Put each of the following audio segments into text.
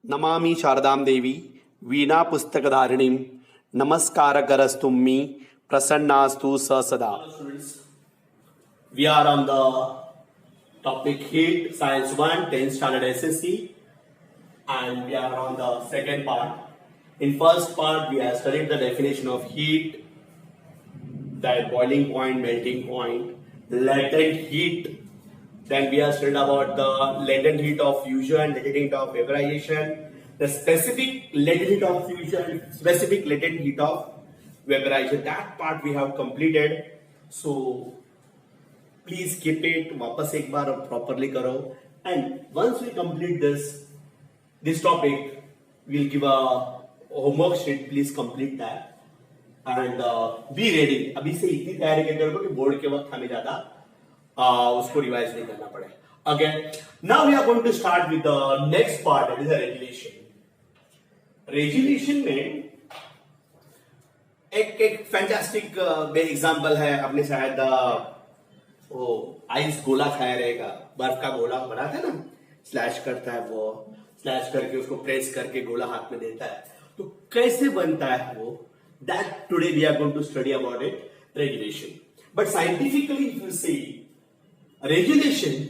नमामि शारदां देवी वीणा पुस्तकधारिणीं नमस्कारकरस्तुम्मि प्रसन्नास्तु स सदा. Students, we are on the topic heat science 1 10th standard SSC and we are on the second part. In first part we have studied the definition of heat, that boiling point, melting point, latent heat. Then we have studied about the latent heat of fusion, latent heat of vaporization, the specific latent heat of fusion, specific latent heat of vaporization. That part we have completed. So please keep it. वापस एक बार properly करो. And once we complete this topic, we'll give a homework sheet. Please complete that. And be ready. अभी से इतनी तैयारी करके रखो कि बोर्ड के वक्त हमें ज्यादा उसको रिवाइज नहीं करना पड़े. Again, now we are going to start with the next part, that is the regulation. Resolution में एक फैंटास्टिक एग्जांपल है. आपने शायद वो आइस गोला खाया रहेगा, बर्फ का गोला बना था ना, स्लैश करता है, वो स्लैश करके उसको प्रेस करके गोला हाथ में देता है. तो कैसे बनता है वो, that today we are going to study about it, regulation. But scientifically if you see regulation,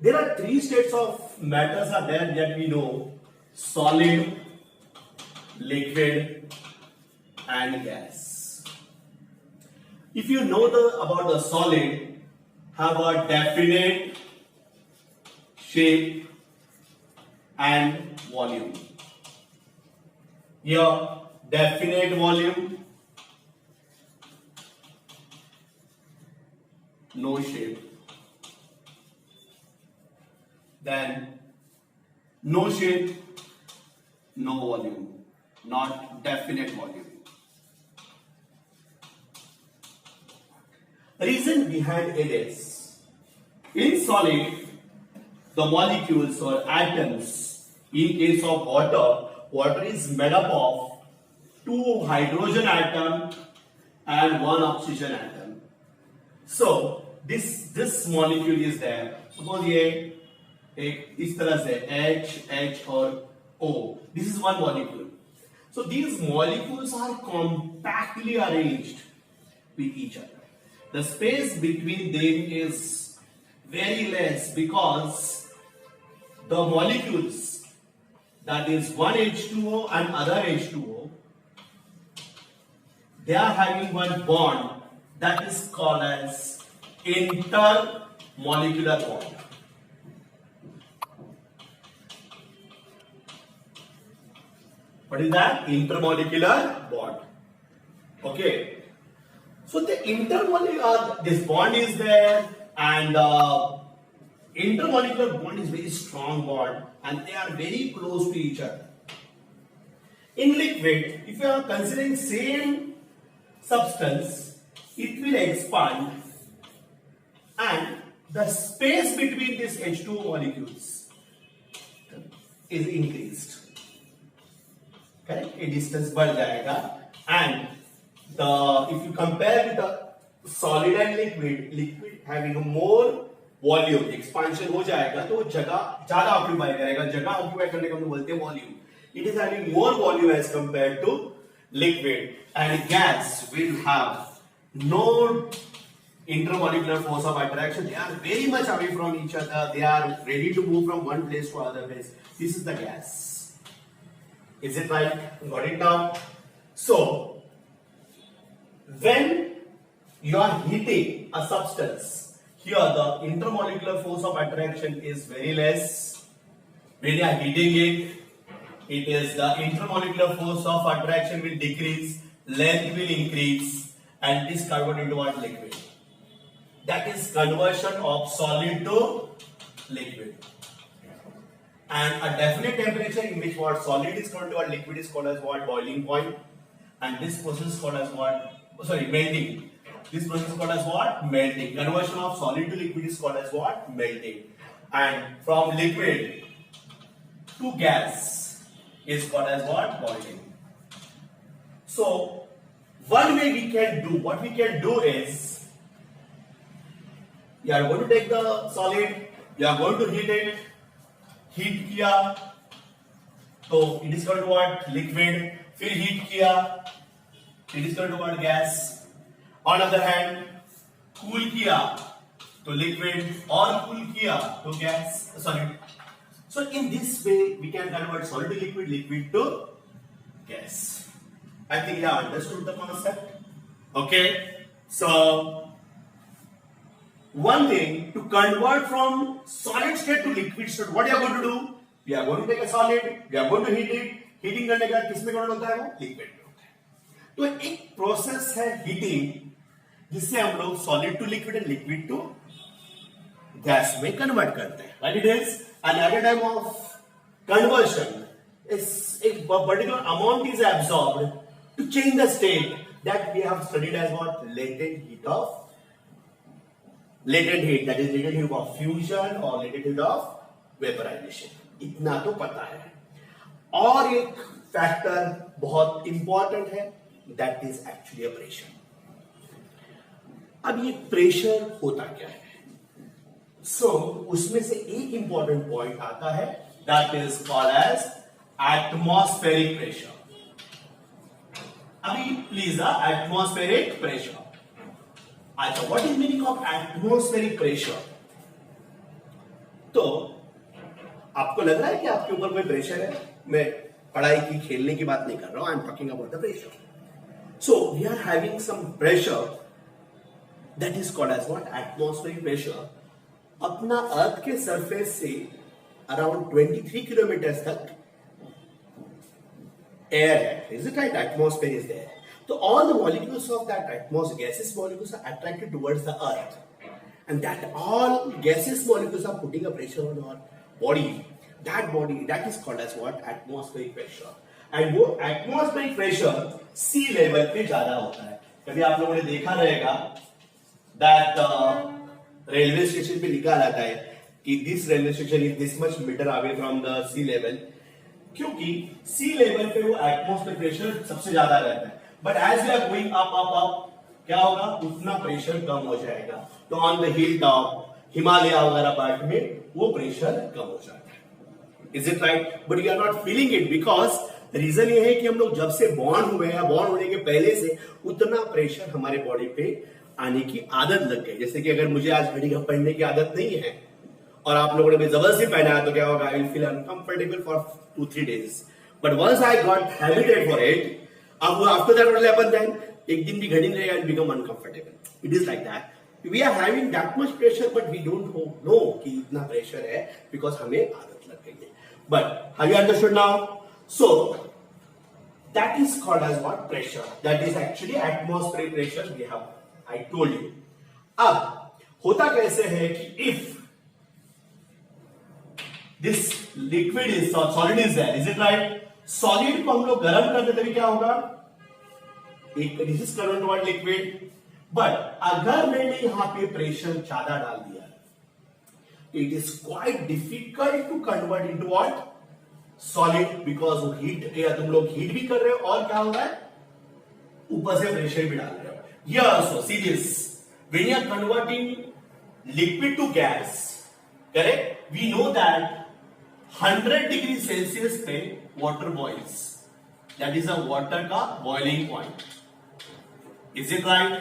there are three states of matters are there that we know: solid, liquid and gas. If you know about the solid, have a definite shape and volume. Here definite volume, no shape. Then no shape, no volume, not definite volume. The reason behind it is, in solid, the molecules or atoms, in case of water is made up of 2 hydrogen atom and 1 oxygen atom. So this molecule is there. Suppose ये एक इस तरह से H और O. This is one molecule. So these molecules are compactly arranged with each other. The space between them is very less because the molecules, that is one H2O and other H2O, they are having one bond that is called as intermolecular bond. What is that? Intermolecular bond. Okay. So the intermolecular, this bond is there, and intermolecular bond is very strong bond, and they are very close to each other. In liquid, if you are considering same substance, it will expand, and the space between these H2O molecules is increased. Correct? A distance बढ़ जाएगा, and if you compare with the solid and liquid having a more volume, expansion हो जाएगा, तो जगह ज़्यादा occupy करेगा. जगह occupy करने का हम बोलते हैं volume. It is having more volume as compared to liquid, and gas will have no intermolecular force of attraction. They are very much away from each other. They are ready to move from one place to other place. This is the gas. Is it right? Got it now? So when you are heating a substance, here the intermolecular force of attraction is very less. When you are heating it is the intermolecular force of attraction will decrease, length will increase, and it is converted into what? Liquid. That is conversion of solid to liquid. And a definite temperature in which what solid is called to what liquid is called as what? Boiling point. And this process is called as what? Sorry, melting. This process is called as what? Melting. Conversion of solid to liquid is called as what? Melting. And from liquid to gas is called as what? Boiling. So one way we can do, what we can do is, you are going to take the solid, you are going to heat it, heat किया, तो it is called what, liquid. फिर heat किया, it is called what, gas. On other hand cool किया तो liquid, और cool किया तो gas, solid. So in this way we can convert solid to liquid, liquid to gas. I think you have understood the concept. Okay, so one thing, to convert from solid state to liquid state, what you are going to do? We are going to take a solid, we are going to heat it. Heating करने के बाद किसमें convert होता है वो? Liquid में होता है. तो एक प्रोसेस है हीटिंग, जिससे हम लोग solid to liquid and liquid to gas में कन्वर्ट करते हैं. Right? It is another type of conversion. Is a particular amount is absorbed to change the state that we have studied as what, latent heat, that is latent heat of fusion or latent heat of vaporization. इतना तो पता है. और एक factor बहुत important है, that is actually a pressure. अब ये प्रेशर होता क्या है? So उसमें से एक इंपॉर्टेंट पॉइंट आता है, that is called as atmospheric pressure. अभी प्लीज एटमॉस्फेरिक प्रेशर. अच्छा, what is meaning of atmospheric pressure? तो आपको लग रहा है कि आपके ऊपर कोई प्रेशर है? मैं पढ़ाई की, खेलने की बात नहीं कर रहा हूं. I am talking about the pressure. So we are having some pressure that is called as what, atmospheric pressure. अपना अर्थ के सरफेस से अराउंड 23 किलोमीटर तक air है. Is it right? Atmosphere is there. So all the molecules of that atmosphere, gaseous molecules, are attracted towards the earth, and that all gaseous molecules are putting a pressure on our body. That body, that is called as what, atmospheric pressure. And वो atmospheric pressure sea level पे ज्यादा होता है. कभी आप लोगों ने देखा रहेगा that railway station पे लिखा रहता है कि this railway station is this much meter away from the sea level. क्योंकि सी लेवल पे वो एटमॉस्फेयर प्रेशर सबसे ज्यादा रहता है. But as we are going up up up, क्या होगा, उतना प्रेशर कम हो जाएगा. तो on the hill top, Himalaya वगैरह पार्ट में वो प्रेशर कम हो जाता है. Is it right? But you are not feeling it, because reason ये है कि हम लोग जब से बॉर्न हुए हैं, बॉर्न होने के पहले से उतना प्रेशर हमारे बॉडी पे आने की आदत लग गई. जैसे कि अगर मुझे आज घड़ी पहनने की आदत नहीं है और आप लोगों ने जबरदस्ती पहना है, तो क्या होगा, I will feel uncomfortable for 2-3 days. But once I got habited for it, after that what will happen then? एक दिन भी घड़ी नहीं, I'll become uncomfortable. It is like that. We are having that much pressure, but we don't know कि इतना pressure है, because हमें आदत लग गई है. But have you understood now? So that is called as what, pressure. That is actually atmospheric pressure. We have, I told you. अब होता कैसे है कि if this liquid is solid is there, is it right? Solid को हम लोग गर्म करते तभी क्या होगा, एक this is converted to liquid. But अगर मैंने यहां पे प्रेशर ज्यादा डाल दिया, it is quite difficult to convert into what, solid, because वो हीट, या तुम लोग हीट भी कर रहे हो और क्या हो रहा है, ऊपर से प्रेशर भी डाल रहे हो. Here also see this, when you are converting liquid to gas, correct, we know that 100 degree Celsius पे water boils, that is a water का boiling point. Is it right?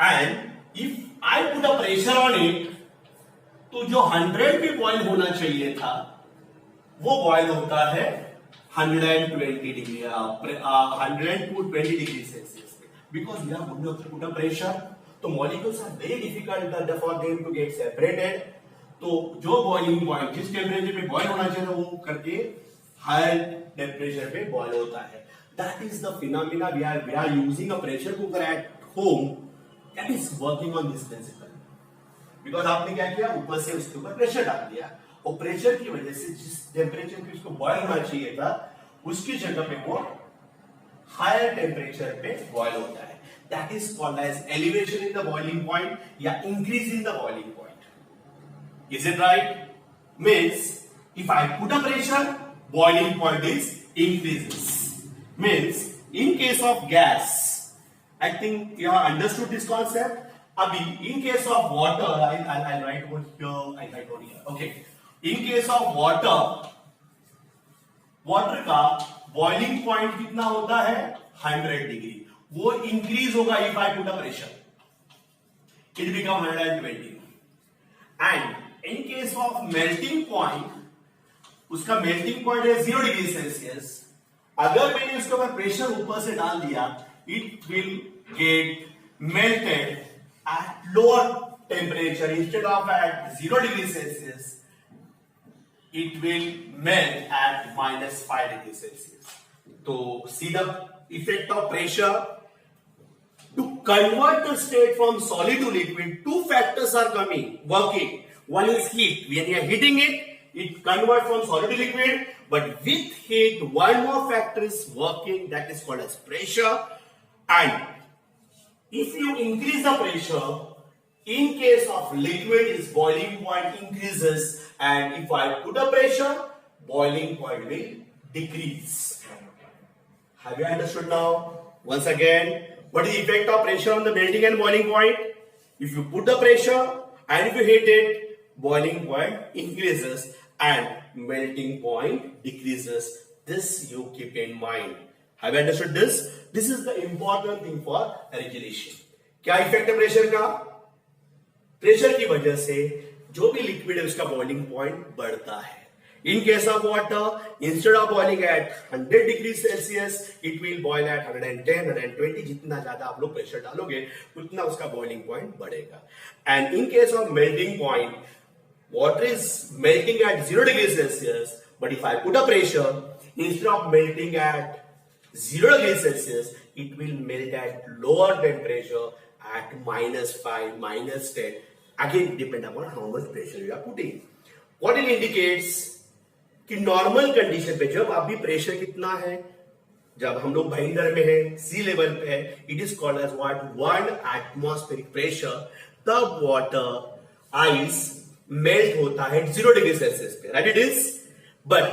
And if I put a pressure on it, तो जो 100 पे boil होना चाहिए था वो boil होता है 120 डिग्री, 120 डिग्री सेल्सियस पे, because we are going to put a pressure. तो molecules are very difficult for them to get separated. तो जो बॉइलिंग पॉइंट जिस टेम्परेचर पे बॉइल होना चाहिए वो करके हायर टेम्परेचर पे बॉइल होता है. That is the phenomena. We are using a pressure cooker at home, that is working on this principle. Because आपने क्या किया, ऊपर से उसके ऊपर प्रेशर डाल दिया, और प्रेशर की वजह से जिस टेम्परेचर पे उसको बॉइल होना चाहिए था उसकी जगह पे वो हायर टेम्परेचर पे बॉइल होता है. That is called as elevation in the boiling point या increase in the boiling point. Is it right? Means if I put a pressure, boiling point is increases. Means in case of gas, I think you have understood this concept. Abhi, in case of water, I'll write over here. I'll write over here. Okay. In case of water, water का boiling point कितना होता है 100 degree, वो increase होगा if I put a pressure, it become 120 and in case of melting point, उसका melting point है 0 degree Celsius, अगर मैंने उसके ऊपर प्रेशर ऊपर से डाल दिया it will get melted at lower temperature instead of at 0 degree Celsius it will melt at -5 degree Celsius. So see the effect of pressure. To convert the state from solid to liquid, two factors are working. One is heat. When you are heating it, it converts from solid to liquid. But with heat, one more factor is working, that is called as pressure. And if you increase the pressure, in case of liquid, its boiling point increases, and if I put a pressure, boiling point will decrease. Have you understood now? Once again, what is the effect of pressure on the melting and boiling point? If you put the pressure and if you heat it, boiling point increases and melting point decreases. This you keep in mind. Have you understood this? This is the important thing for regulation. क्या effect है pressure का? Pressure की वजह से जो भी liquid है उसका बॉइलिंग पॉइंट बढ़ता है. In case of water, instead of boiling at 100 degree Celsius, it will boil at 110, 120. जितना ज्यादा आप लोग प्रेशर डालोगे उतना उसका बॉइलिंग पॉइंट बढ़ेगा. And in case of melting point, water is melting at 0 degree Celsius, but if I put a pressure, instead of melting at 0 degree Celsius, it will melt at lower temperature at -5, -10. Again, depend upon how much pressure you are putting. What it indicates कि normal condition पे जब अभी pressure कितना है, जब हम लोग भाईंदर में है, सी लेवल पे है, it is called as what 1 atmospheric pressure. तब वाटर आइस मेल्ट होता है 0 डिग्री सेल्सियस पे, राइट? It is. बट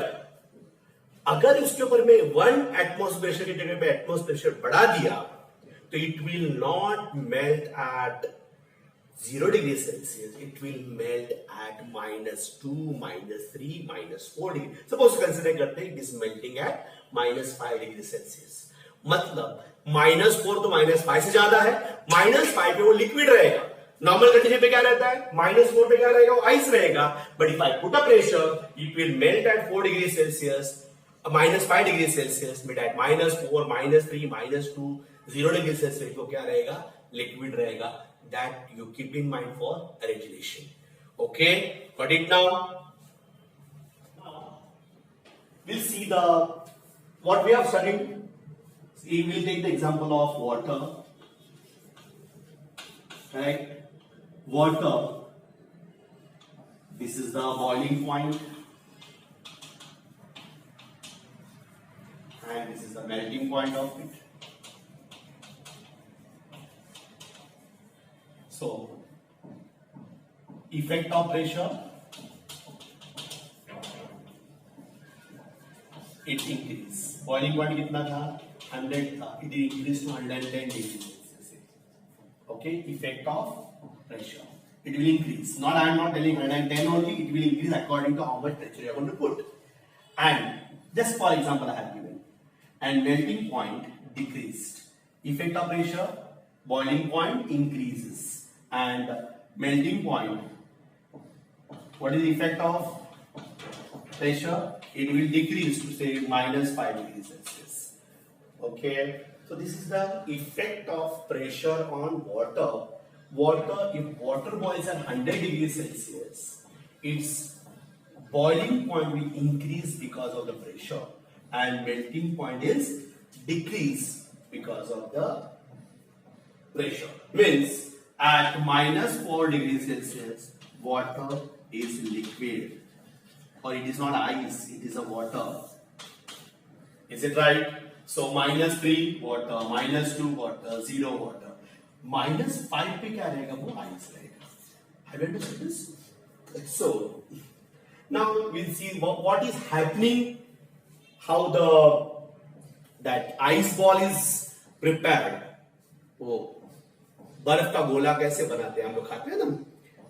अगर इसके ऊपर में 1 एटमॉस्फेयर प्रेशर की जगह पे एटमॉस्फेयर प्रेशर बढ़ा दिया तो it will not melt eight 0 degree Celsius, it will melt at -2, -3, -4 degree. Suppose consider करते हैं it is melting at -5 degree Celsius. मतलब -4 तो -5 से ज्यादा है, -5 पे वो लिक्विड रहेगा. नॉर्मल कंडीशन पे क्या रहता है? -4 पे क्या रहेगा? वो आइस रहेगा. But if I put a pressure, it will melt eight 4 degree Celsius, -5 degree Celsius, but at -4, -3, -2, 0 degree Celsius वो क्या रहेगा? लिक्विड रहेगा. That you keep in mind for regulation. Okay, got it now? Now we'll see what we have studied. See, we'll take the example of water. Right? Water. This is the boiling point, and this is the melting point of it. So, effect of pressure, it increase. Boiling point कितना था? 100 था. It increase to 110 degree Celsius. Okay, effect of pressure. It will increase. Not I am not telling 110 only. It will increase according to how much pressure you are going to put. And just for example, I have given. And melting point decreased. Effect of pressure, boiling point increases. And melting point, what is the effect of pressure? It will decrease to say -5 degrees Celsius. Okay, so this is the effect of pressure on water. If water boils at 100 degrees Celsius, its boiling point will increase because of the pressure, and melting point is decrease because of the pressure. Means at -4 degrees Celsius, water is liquid, or it is not ice, it is a water. Is it right? So -3 water, -2 water, 0 water. -5 पे क्या रहेगा? वो ice रहेगा. Have you understood this? So now we'll see what is happening, how that ice ball is prepared. वो बर्फ का गोला कैसे बनाते हैं हम लोग, खाते हैं ना.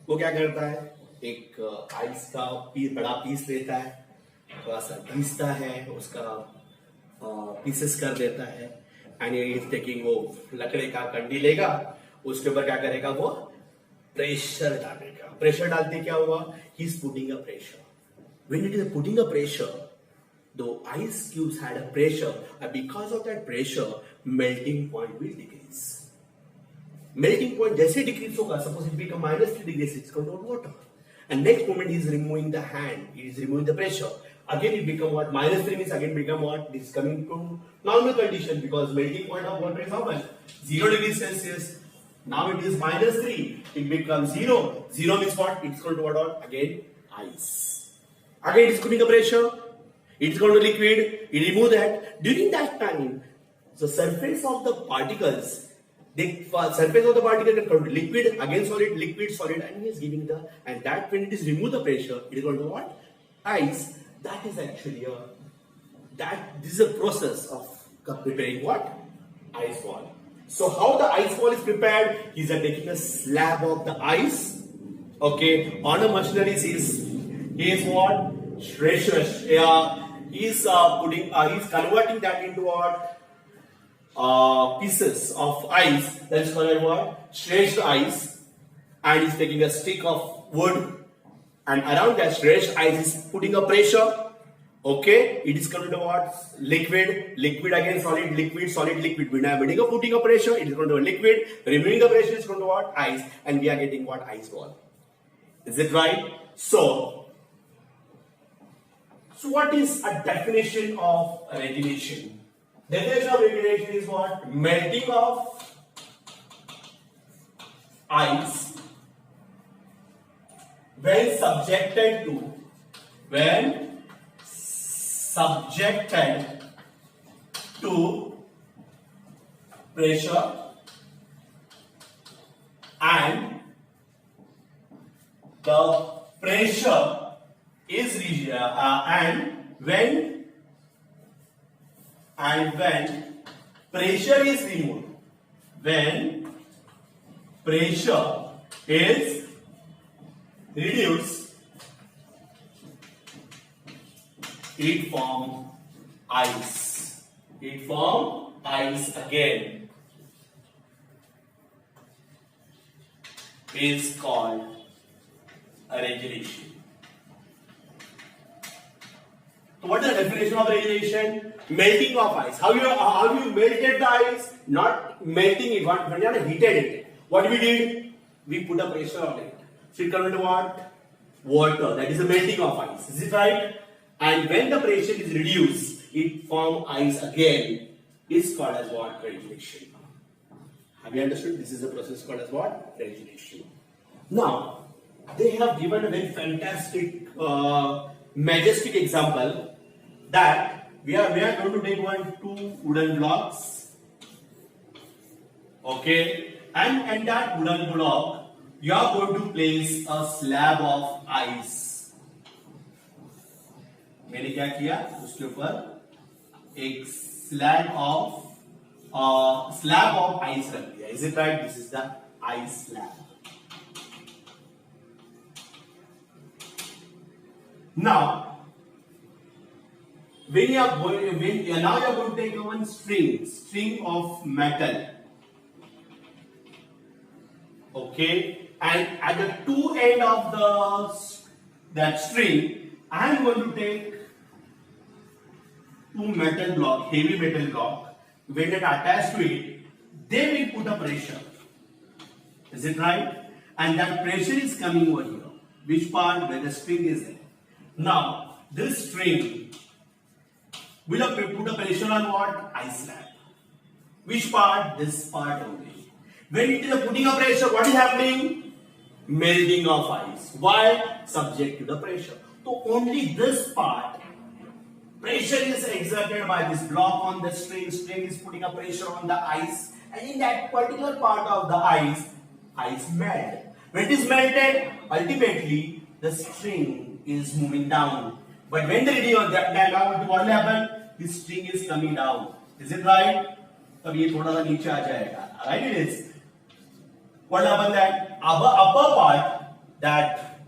वो क्या करता है? एक आइस का बड़ा पीस लेता है, थोड़ा सा घिसता है, उसका पीसेस कर देता है, एंड इज टेकिंग, वो लकड़े का कंडी लेगा, उसके ऊपर क्या करेगा, वो प्रेशर डालेगा। प्रेशर डालते क्या हुआ, he is putting a pressure. When it is putting a pressure, the ice cubes had a pressure, and because of that pressure melting point will decrease. Melting point जैसे decrease होगा, suppose it become -3 degrees, it's controlled water, and next moment he is removing the hand, he is removing the pressure, again it become what, -3 means again become what, this is coming to normal condition, because melting point of water is how much, 0 degrees Celsius. Now it is -3, it becomes 0. 0 means what, it's going to what, again ice. Again it is putting a pressure, it's going to liquid, you remove that. During that time, the surface of the particles, surface of the particle can come to liquid, again solid, liquid, solid, and he is giving the, and that when it is remove the pressure, it is going to what? Ice. That is actually this is a process of preparing what? Ice ball. So how the ice ball is prepared? He is taking a slab of the ice, okay, on a machinery, he is what? He's converting that into what? Pieces of ice, that is called what? Stretched ice, and he's taking a stick of wood, and around that stretched ice is putting a pressure. Okay, it is coming to what? Liquid, liquid again solid, liquid, solid, liquid. When I'm putting a pressure, it is going to a liquid. Removing the pressure is going to what? Ice, and we are getting what? Ice ball. Is it right? So what is a definition of regulation? Definition of regulation is what? Melting of ice when subjected to pressure, and the pressure is and when pressure is removed, when pressure is reduced, it form ice. It form ice again. Is called a regulation. So what is the definition of regulation? Melting of ice. How you melted the ice? Not melting it. When you heated it. What we did? We put a pressure on it. So it comes to what? Water. That is the melting of ice. Is it right? And when the pressure is reduced, it forms ice again. Is called as what? Regulation. Have you understood? This is a process called as what? Regulation. Now, they have given a very fantastic, majestic example that we are going to take two wooden blocks. Okay, and in that wooden block, you are going to place a slab of ice. मैंने क्या किया? उसके ऊपर एक slab of ice रख दिया. Is it right? This is the ice slab. Now, now you are going to take one string of metal. Okay, and at the two end of that string, I am going to take two metal block, heavy metal block. When it attached to it, they will put a pressure. Is it right? And that pressure is coming over here. Which part? Where the string is there. Now, this string will put a pressure on what? Ice slab. Which part? This part only. When it is putting a pressure, what is happening? Melting of ice. Why? Subject to the pressure. So only this part, pressure is exerted by this block on the string. String is putting a pressure on the ice, and in that particular part of the ice melt. When it is melted, ultimately the string is moving down. But when the reading on that now what will happen? This string is coming down. Is it right? तब ये थोड़ा सा नीचे आ जाएगा. Right? It is. What happened that upper part, that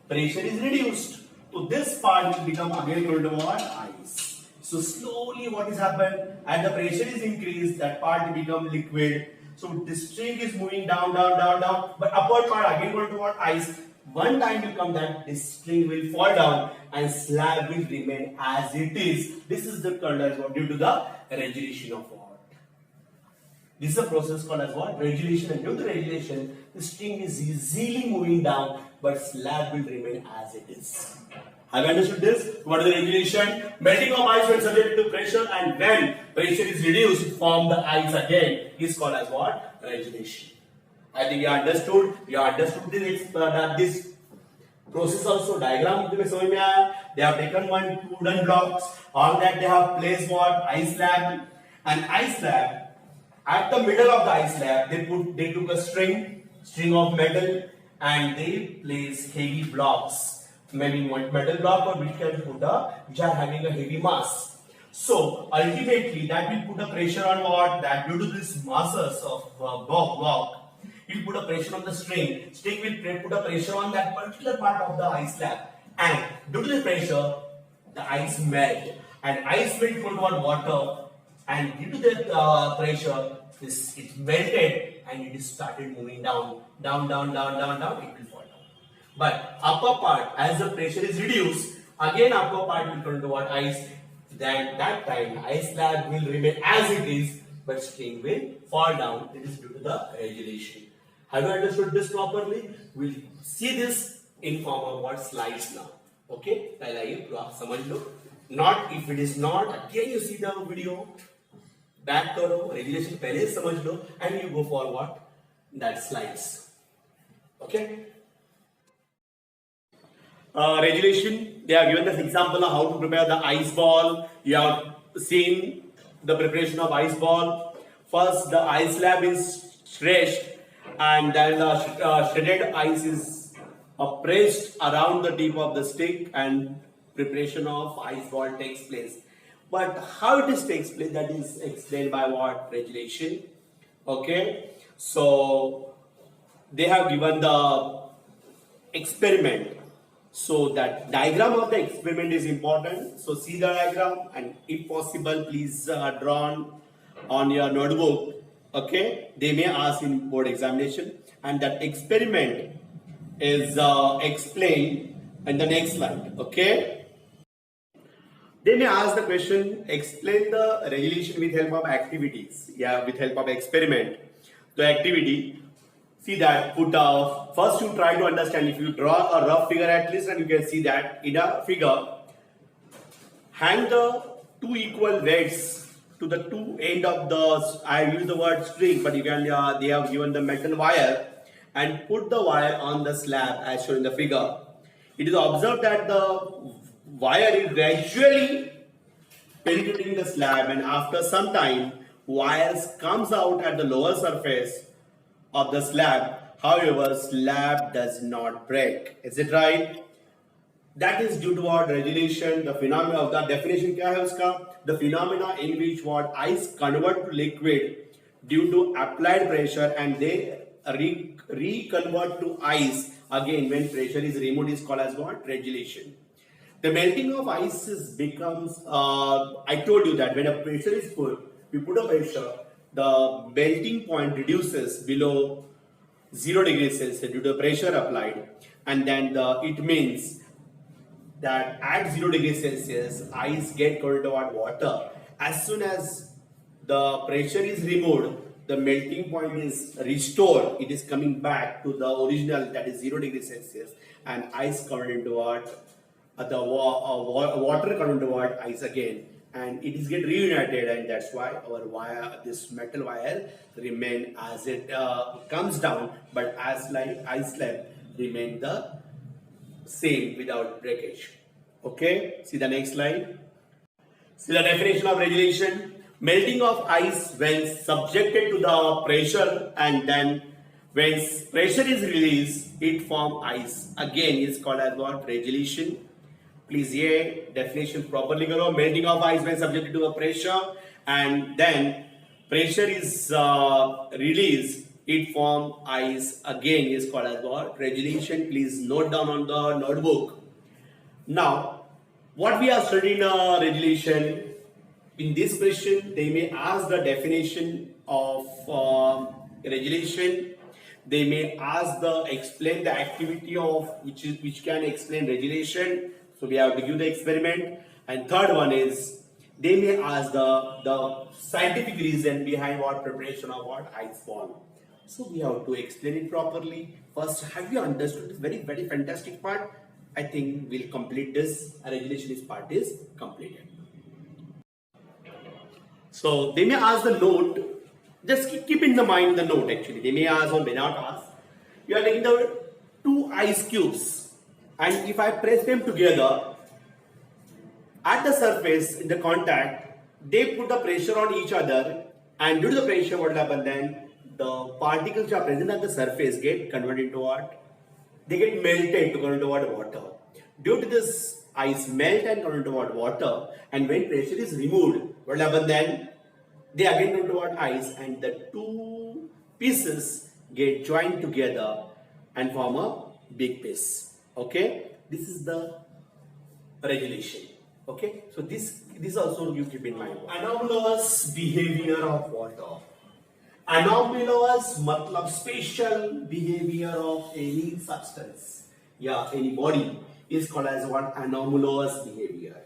pressure is reduced. So this part will become again equal to what? Ice. So slowly what is happened, and the pressure is increased, that part will become liquid. So this string is moving down, down, down, down, but upper part again equal to what? Ice. One time will come that this string will fall down and slab will remain as it is. This is the called as what? Due to the regulation of what? This is a process called as what? Regulation. And due to regulation, the string is easily moving down, but slab will remain as it is. Have you understood this? What is the regulation? Melting of ice when subjected to pressure, and when pressure is reduced, form the ice again is called as what? Regulation. I think you understood. You understood this process also. Diagram में समझ में आया. They have taken one wooden blocks. On that they have placed what? Ice slab. And ice slab. At the middle of the ice slab, they took a string of metal, and they place heavy blocks. Maybe one metal block, or which are having a heavy mass. So ultimately, that will put a pressure on what? That due to this masses of block, it will put a pressure on the string. String will put a pressure on that particular part of the ice slab, and due to the pressure, the ice melt, and ice melt equal to water. And due to that pressure, it melted and it started moving down, down, down, down, down, down. It will fall down. But upper part, as the pressure is reduced, again upper part will turn to what? Ice. Then that time, ice slab will remain as it is, but string will fall down. It is due to the regulation. Have you understood this properly? We'll see this in form of what? Slides now. Okay? Not if it is not, again you see the video. Back करो, regulation पहले समझ लो, and you go for what? That slides. Okay? Regulation, they have given this example of how to prepare the ice ball. You have seen the preparation of ice ball. First, the ice slab is stretched, and then the shredded ice is pressed around the tip of the stick, and preparation of ice ball takes place. But how it takes place, that is explained by what? Regulation. Okay. So they have given the experiment. So that diagram of the experiment is important. So see the diagram, and if possible, please draw on your notebook. Okay. They may ask in board examination, and that experiment is explained in the next slide. Okay. They may ask the question, explain the regulation with help of activities. Yeah, with help of experiment. The activity, see that, put off. First you try to understand, if you draw a rough figure at least, and you can see that in a figure, hang the two equal weights to the two end of the, I use the word string, but you can, they have given the metal wire, and put the wire on the slab as shown in the figure. It is observed that the wire is gradually penetrating the slab, and after some time, wires comes out at the lower surface of the slab. However, slab does not break. Is it right? That is due to what? Regulation. The phenomena of the definition क्या है उसका? The phenomena in which what? Ice convert to liquid due to applied pressure, and they reconvert to ice again when pressure is removed is called as what? Regulation. The melting of ice becomes, I told you that when a pressure is put, we put a pressure, the melting point reduces below 0 degrees Celsius due to pressure applied, and then it means that at 0 degrees Celsius, ice get converted to water. As soon as the pressure is removed, the melting point is restored. It is coming back to the original, that is 0 degrees Celsius, and ice converted into what? Water converted into what? Ice again, and it is get reunited, and that's why our wire, this metal wire, remain as it comes down, but as like ice slab remain the same without breakage. Okay, see the next slide. See the definition of regulation. Melting of ice when subjected to the pressure, and then when pressure is released, it form ice. Again is called as what? Regulation. Please ये definition properly करो. Melting of ice when subjected to a pressure, and then pressure is released, it form ice. Again is called as what? Regulation. Please note down on the notebook. Now, what we are studying regulation. In this question, they may ask the definition of regulation. They may ask the explain the activity of which can explain regulation. So we have to give the experiment. And third one is they may ask the scientific reason behind what preparation of what ice ball. So we have to explain it properly. First, have you understood this very fantastic part? I think we'll complete this. Regulation is part is completed. So they may ask the note, just keep in the mind the note actually. They may ask or may not ask. You are taking the two ice cubes and if I press them together at the surface in the contact, they put the pressure on each other and due to the pressure what will happen then? The particles which are present at the surface get converted into what? They get melted to convert into what? Water. Due to this ice melt and convert into what? Water, and when pressure is removed, what will happen then? They again go to what? Ice, and the two pieces get joined together and form a big piece. Okay, this is the regulation. Okay, so this also you keep in mind. Anomalous behavior of water. Anomalous matlab special behavior of any substance, yeah, any body is called as what? Anomalous behavior.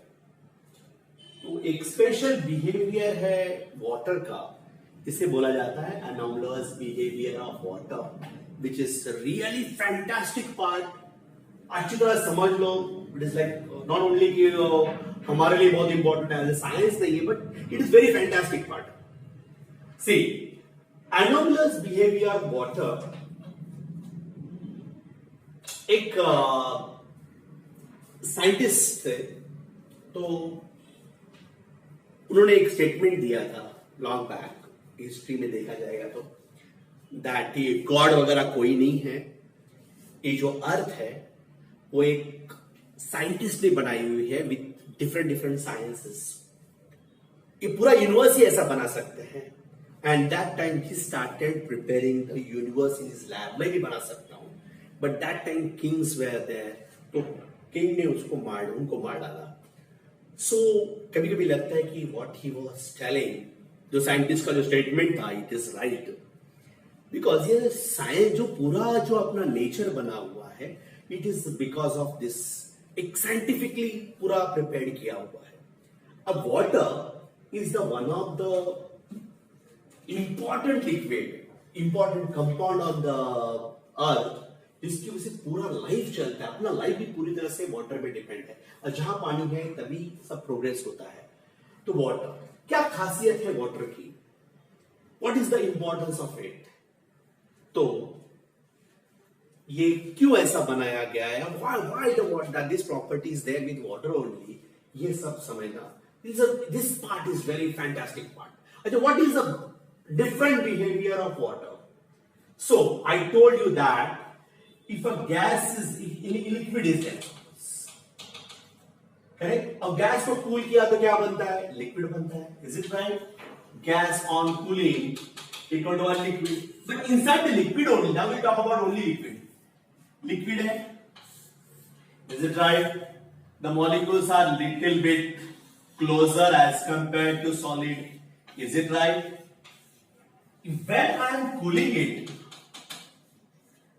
तो एक special behaviour है water का, इसे बोला जाता है anomalous behavior of water, which is really fantastic part. अच्छी तरह समझ लो. It is like not only कि हमारे लिए बहुत important है, साइंस नहीं है, but it is very fantastic part. See, anomalous behavior of water एक साइंटिस्ट थे, तो उन्होंने एक स्टेटमेंट दिया था लॉन्ग बैक, हिस्ट्री में देखा जाएगा तो, दैट ये गॉड वगैरह कोई नहीं है, ये जो अर्थ है वो एक साइंटिस्ट ने बनाई हुई है विथ डिफरेंट साइंसेस. ये पूरा यूनिवर्स ही ऐसा बना सकते हैं. And that time he started preparing the universe in his lab. मैं भी बना सकता हूं, but that time kings were there, तो किंग ने उनको मार डाला. सो कभी कभी लगता है कि व्हाट ही वाज टेलिंग, जो साइंटिस्ट का जो स्टेटमेंट था, इट इज राइट, बिकॉज ये साइंस जो पूरा जो अपना नेचर बना हुआ है, it is because of this, एक साइंटिफिकली पूरा प्रिपेयर किया हुआ है. अब water is the one of the important liquid, important compound of the earth, जिसकी वजह से पूरा लाइफ चलता है. अपना लाइफ भी पूरी तरह से वाटर पे डिपेंड है, और जहां पानी है तभी सब प्रोग्रेस होता है. तो वाटर, क्या खासियत है वाटर की, what is the importance of it, तो ये क्यों ऐसा बनाया गया है, why the water, this property is there with water only, ये सब समझना. This part is very fantastic part. अच्छा, what is the different behaviour of water. So I told you that if a gas is in liquid is there, correct? अब gas को cool किया तो क्या बनता है? लिक्विड बनता है. Is it right? Gas on cooling it got one liquid, but inside the liquid only. Now we talk about only liquid. Liquid है. Is it right? The molecules are little bit closer as compared to solid. Is it right? When I am cooling it,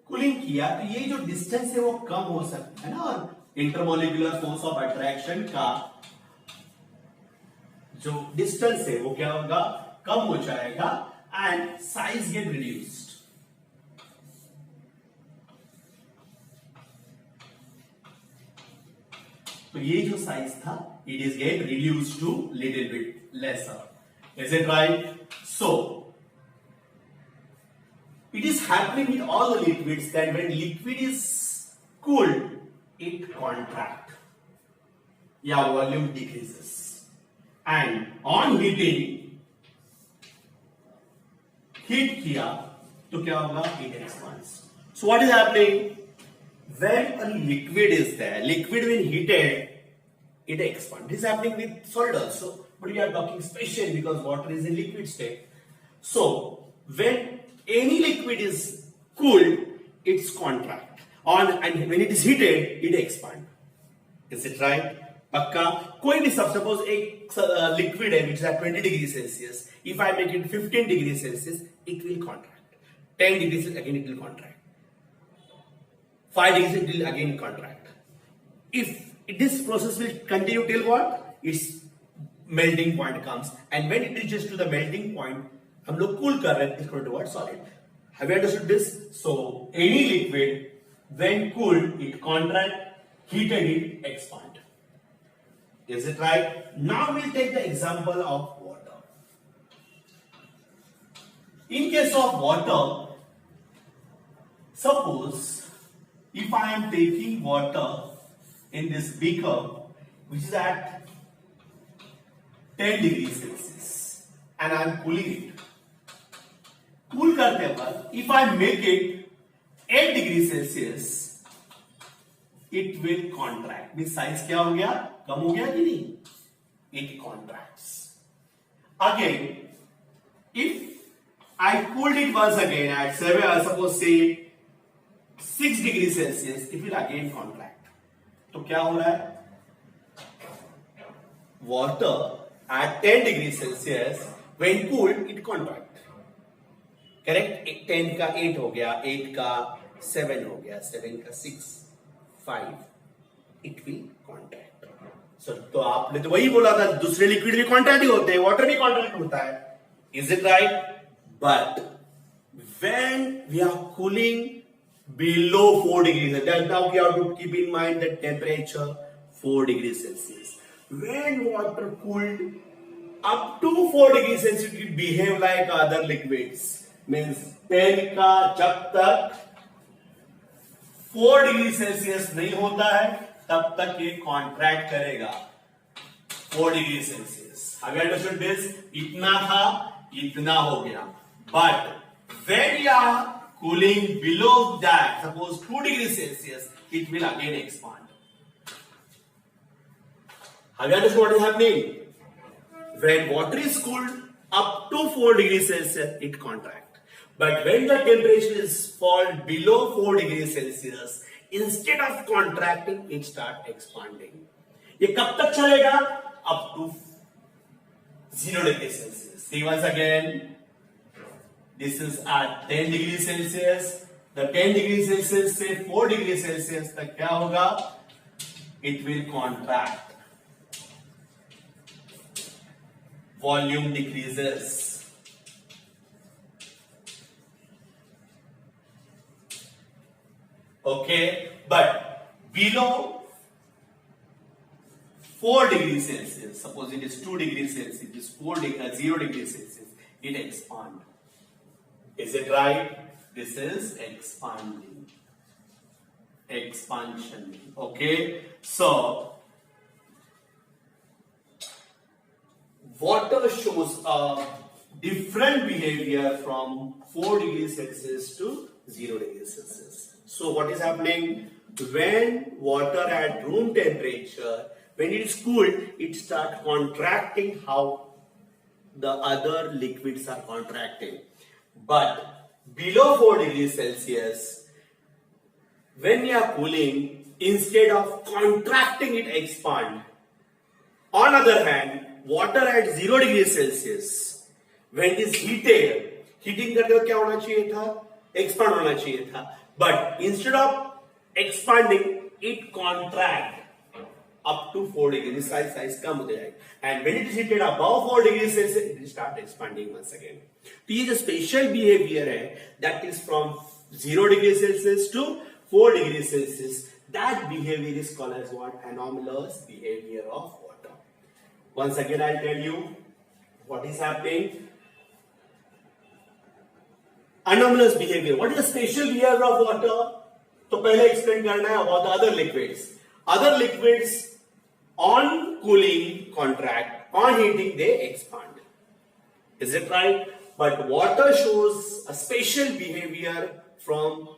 cooling किया तो ये जो distance है वो कम हो सकता है ना, और इंटरमोलिकुलर फोर्स ऑफ अट्रैक्शन का जो डिस्टेंस है वो क्या होगा? कम हो जाएगा, एंड साइज गेट रिड्यूस्ड. तो ये जो साइज था, it is get reduced to little bit lesser. Is it right? So it is happening with all the liquids that when liquid is cooled, it contract, yeah, volume decreases, and on heating, heat किया तो क्या होगा? It expands. So what is happening when a liquid is there? Liquid when heated, it expands. This is happening with solid also, but we are talking special because water is in liquid state. So when any liquid is cooled, it's contract. And when it is heated, it expand. Is it right? पक्का? कोई भी सब suppose एक liquid है which is at 20 degree Celsius. If I make it 15 degree Celsius, it will contract. 10 degrees again it will contract. 5 degrees it will again contract. If this process will continue till what? Its melting point comes, and when it reaches to the melting point, हम लोग cool कर रहे हैं, it's going towards solid. Have you understood this? So any liquid when cooled it contract, heated it expand. Is it right? Now we'll take the example of water. In case of water, suppose if I am taking water in this beaker which is at 10 degrees Celsius and I am cooling it. Cool करते वक्त if I make it 8 degrees Celsius, it will contract. This size क्या हो गया? कम हो गया कि नहीं? It contracts. Again, if I cooled it once again at 7, suppose say 6 degrees Celsius, it will again contract. तो क्या हो रहा है? Water at 10 degrees Celsius, when cooled, it contract. Correct? 10 का 8 हो गया, 8 का 7 हो गया, 7 का 6, 5. It will contract. So, तो आपने तो वही बोला था, दूसरे लिक्विड भी कॉन्ट्रैक्ट ही होते हैं, वाटर भी कॉन्ट्रैक्ट होता है. Is it right? But when we are cooling below 4 degrees, that now we have to keep in mind the temperature 4 degrees Celsius. When water cooled up to 4 degrees Celsius, it behave like other liquids. Means 10 का जब तक 4 degree Celsius नहीं होता है तब तक ये contract करेगा 4 degree Celsius. Have you understood this? इतना था, इतना हो गया. But when we are cooling below that, suppose 2 degrees Celsius, it will again expand. Have you understood what is happening? When water is cooled up to 4 degrees Celsius, it contracts. But when the temperature is fall below 4 degrees Celsius, instead of contracting, it start expanding. ये कब तक चलेगा? Up to 0 degrees Celsius. See once again. This is at 10 degrees Celsius. The 10 degrees Celsius से 4 degrees Celsius तक क्या होगा? It will contract. Volume decreases. Okay, but below 4 degrees Celsius, suppose it is 2 degrees Celsius, it is 0 degrees Celsius, it expands. Is it right? This is expanding. Expansion. Okay, so water shows a different behavior from 4 degrees Celsius to 0 degrees Celsius. So what is happening? When water at room temperature, when it is cooled, it starts contracting how the other liquids are contracting. But below 4 degrees Celsius, when we are cooling, instead of contracting, it expands. On the other hand, water at 0 degrees Celsius, when it is heated, heating करते वक्त क्या होना चाहिए था? Expand होना चाहिए था. But instead of expanding, it contract up to 4 degrees. Size कम हो जाएगा. And when it is heated above 4 degrees Celsius, it will start expanding once again. तो ये जो special behavior है, that is from 0 degrees Celsius to 4 degrees Celsius. That behavior is called as what? Anomalous behavior of water. Once again, I'll tell you what is happening. Anomalous behavior. What is the special behavior of water? तो पहले explain करना है about the other liquids. Other liquids on cooling contract, on heating they expand. Is it right? But water shows a special behavior from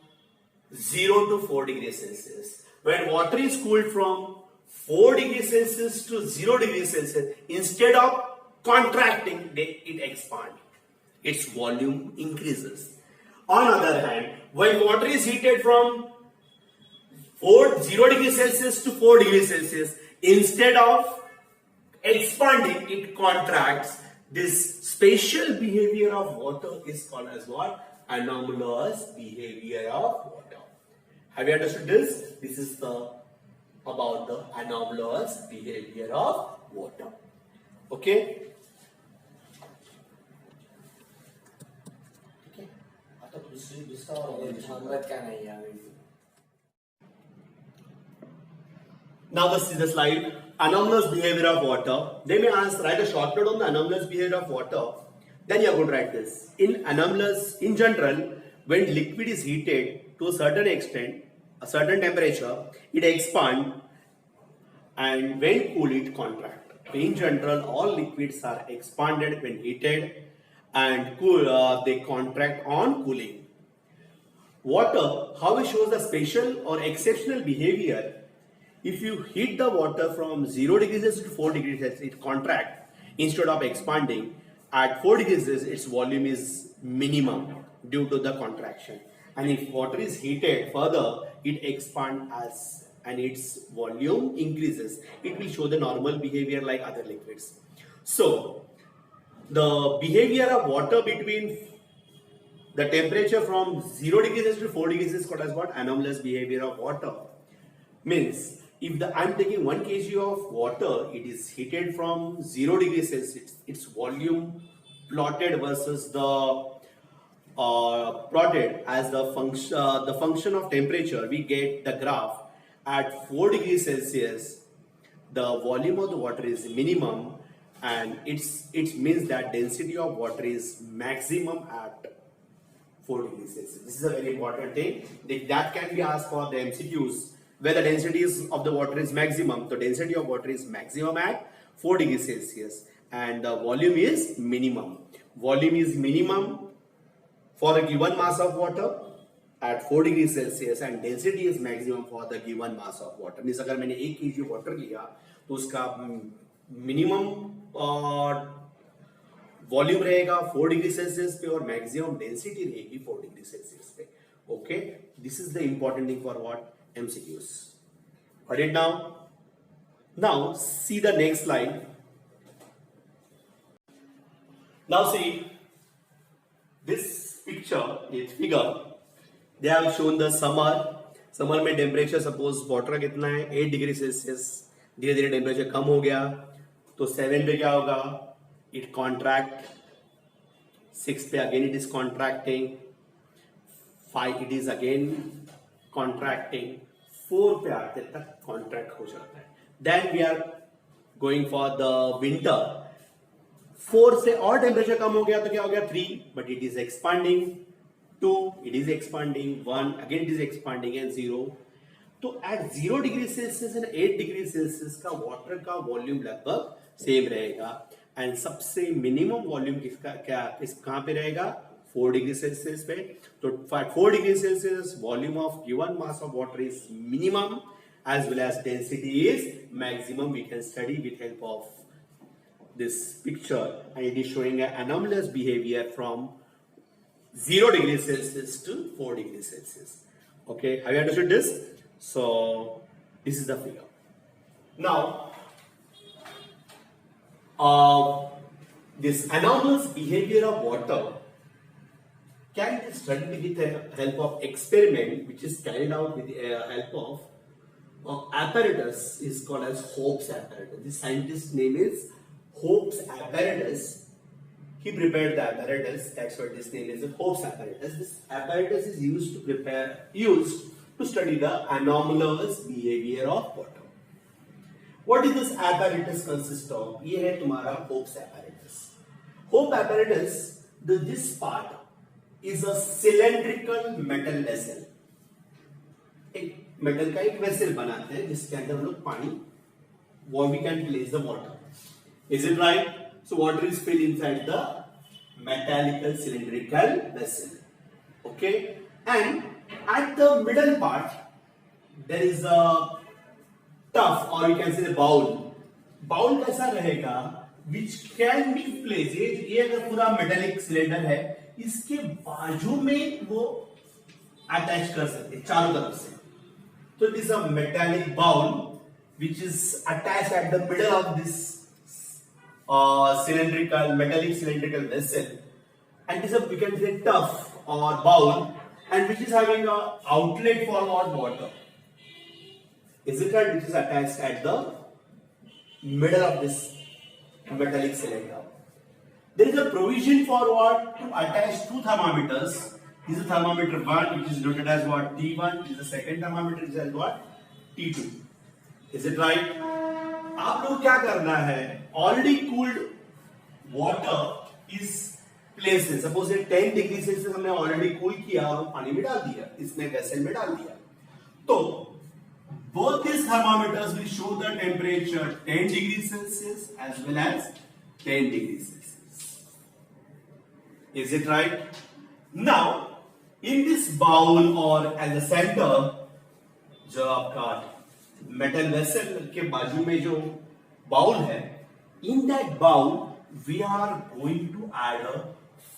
0 to 4 degrees Celsius. When water is cooled from 4 degrees Celsius to 0 degrees Celsius, instead of contracting, it expands. Its volume increases. On the other hand, when water is heated from 0 degree Celsius to 4 degree Celsius. Instead of expanding, it contracts. This special behavior of water is called as what? Anomalous behavior of water. Have you understood this? This is about the anomalous behavior of water. Okay? Now this is the slide. Anomalous behavior of water. They may ask, write a short note on the anomalous behavior of water. Then you are going to write this. In general, when liquid is heated to a certain extent, a certain temperature, it expands, and when cool, it contracts. In general, all liquids are expanded when heated, and cool, they contract on cooling. Water, how it shows the special or exceptional behavior. If you heat the water from 0 degrees Celsius to 4 degrees Celsius, it contracts instead of expanding. At 4 degrees Celsius, its volume is minimum due to the contraction. And if water is heated further, it expands and its volume increases. It will show the normal behavior like other liquids. So, the behavior of water between the temperature from 0 degrees Celsius to 4 degrees is called as what? Anomalous behavior of water. Means, if I'm taking 1 kg of water, it is heated from 0 degrees Celsius, its volume plotted versus the plotted as the function of temperature, we get the graph. At 4 degrees Celsius, the volume of the water is minimum, and it means that density of water is maximum at 4 degrees Celsius. This is a very important thing. That can be asked for the MCQs. Where the density of the water is maximum, the density of water is maximum at 4 degrees Celsius, and the volume is minimum. Volume is minimum for a given mass of water at 4 degrees Celsius, and density is maximum for the given mass of water. Means अगर मैंने 1 kg water लिया तो उसका minimum volume रहेगा 4 degree Celsius पे और maximum density रहेगी 4 degree Celsius पे. Okay, this is the important thing for what MCQs. Got it now? Now see the next slide. Now see this picture, this figure. They have shown the summer. Summer में temperature suppose water का कितना है 8 degree Celsius. धीरे धीरे temperature कम हो गया तो 7 पे क्या होगा? It contract. 6 पे again it is contracting. 5 it is again contracting. 4 पे आते तक contract हो जाता है. Then we are going for the winter. 4 से और टेम्परेचर कम हो गया तो क्या हो गया 3, but it is expanding. 2 it is expanding. 1 again it is expanding, and 0. तो at 0 degree Celsius and 8 degree Celsius का वाटर का वॉल्यूम लगभग सेम रहेगा, एंड सबसे मिनिमम वॉल्यूम किसका कहाँ पे रहेगा 4 डिग्री सेल्सियस पे. तो 4 degree Celsius volume of given mass of water is minimum as well as density is maximum. We can study with help of this picture, and it is showing an anomalous behavior from 0 degrees Celsius to 4 degrees Celsius. Okay, have you understood this? So this is the figure. Now this anomalous behavior of water can be studied with the help of experiment which is carried out with the help of apparatus is called as Hope's apparatus. The scientist's name is Hope's apparatus. He prepared the apparatus. That's why this name is the Hope's apparatus. This apparatus is used to study the anomalous behavior of water. What is this apparatus consist of? ये है तुम्हारा Hope's apparatus. Hope apparatus, this part is a cylindrical metal vessel. एक metal का एक vessel बनाते हैं जिसके अंदर हम लोग पानी we can place the water. Is it right? So water is filled inside the metallical cylindrical vessel. Okay, and at the middle part there is a tub और you can say the bowl. Bowl कैसा रहेगा? Which can be place. ये अगर पूरा metallic cylinder है इसके बाजू में वो अटैच कर सकते चारों तरफ से. So it is a metallic bowl which is attached at the middle of this metallic cylindrical vessel, and it is a, we can say, tough or bowl, and which is having a outlet for hot water. Is it right? Which is attached at the middle of this metallic cylinder. There is a provision for what? To attach two thermometers. This is thermometer 1, which is noted as what? T1. This is the second thermometer, which is what? T2. Is it right? आप लोग क्या करना है? Already cooled water is placed. Suppose 10 degree Celsius हमने already cool किया और पानी में डाल दिया, इसमें वेसल में डाल दिया. तो both these thermometers will show the temperature 10 degrees Celsius as well as 10 degrees Celsius. Is it right? Now, in this bowl or as a center, जो आपका metal vessel के बाजू में जो bowl है, in that bowl we are going to add a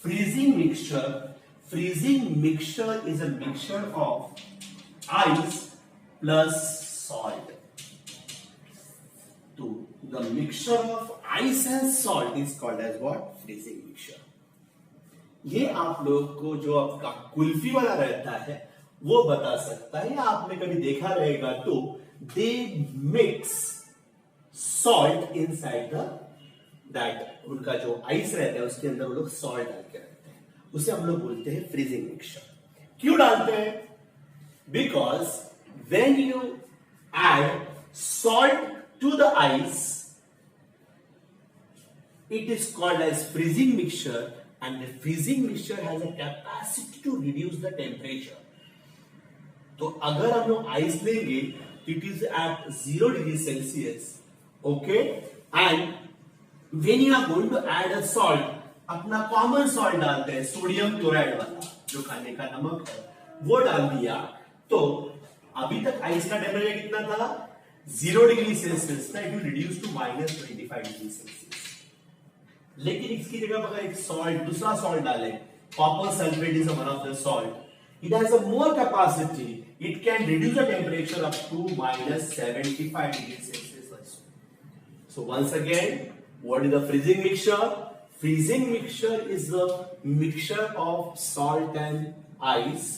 freezing mixture. Freezing mixture is a mixture of ice plus salt. So the mixture of ice and salt is called as what? Freezing mixture. ये आप लोग को जो आपका कुल्फी वाला रहता है वो बता सकता है, या आपने कभी देखा रहेगा तो they mix salt inside the that, उनका जो आइस रहता है उसके अंदर वो लोग सॉल्ट डाल के रखते हैं, उसे हम लोग बोलते हैं फ्रीजिंग मिक्सचर. क्यों डालते हैं? Because when you add salt to the ice, it is called as freezing mixture, and the freezing mixture has a capacity to reduce the temperature. तो अगर हम लोग आइस लेंगे, it is at 0 degree Celsius, okay, and when you are going to add a salt, अपना common salt डालते हैं, sodium chloride वाला जो खाने का नमक है वो डाल दिया, तो अभी तक आइस का टेम्परेचर कितना था? 0 डिग्री सेल्सियस था. It will reduce to -25 degree Celsius. लेकिन इसकी जगह पर एक सॉल्ट, दूसरा सॉल्ट डालें, copper sulphate is one of the salt. It has a more capacity. It can reduce the temperature up to -75 degree Celsius also. So once again, what is the freezing mixture? Freezing mixture is the mixture of salt and ice.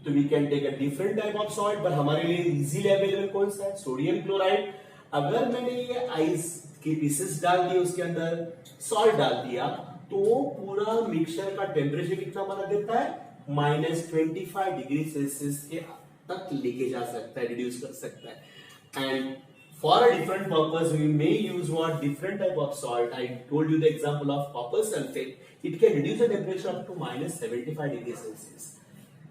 तो we can take a different type of salt, but हमारे लिए easily available कौन सा है? Sodium chloride. अगर मैंने ये ice के पीसेस डाल दिए, उसके अंदर सॉल्ट डाल दिया, तो पूरा मिक्सचर का टेम्परेचर कितना बना देता है? -25 डिग्री सेल्सियस के तक लेके जा सकता है, रिड्यूस कर सकता है. And for a different purpose we may use what? Different type of salt. I told you the example of copper sulfate. It can reduce the temperature up to -75 degrees Celsius.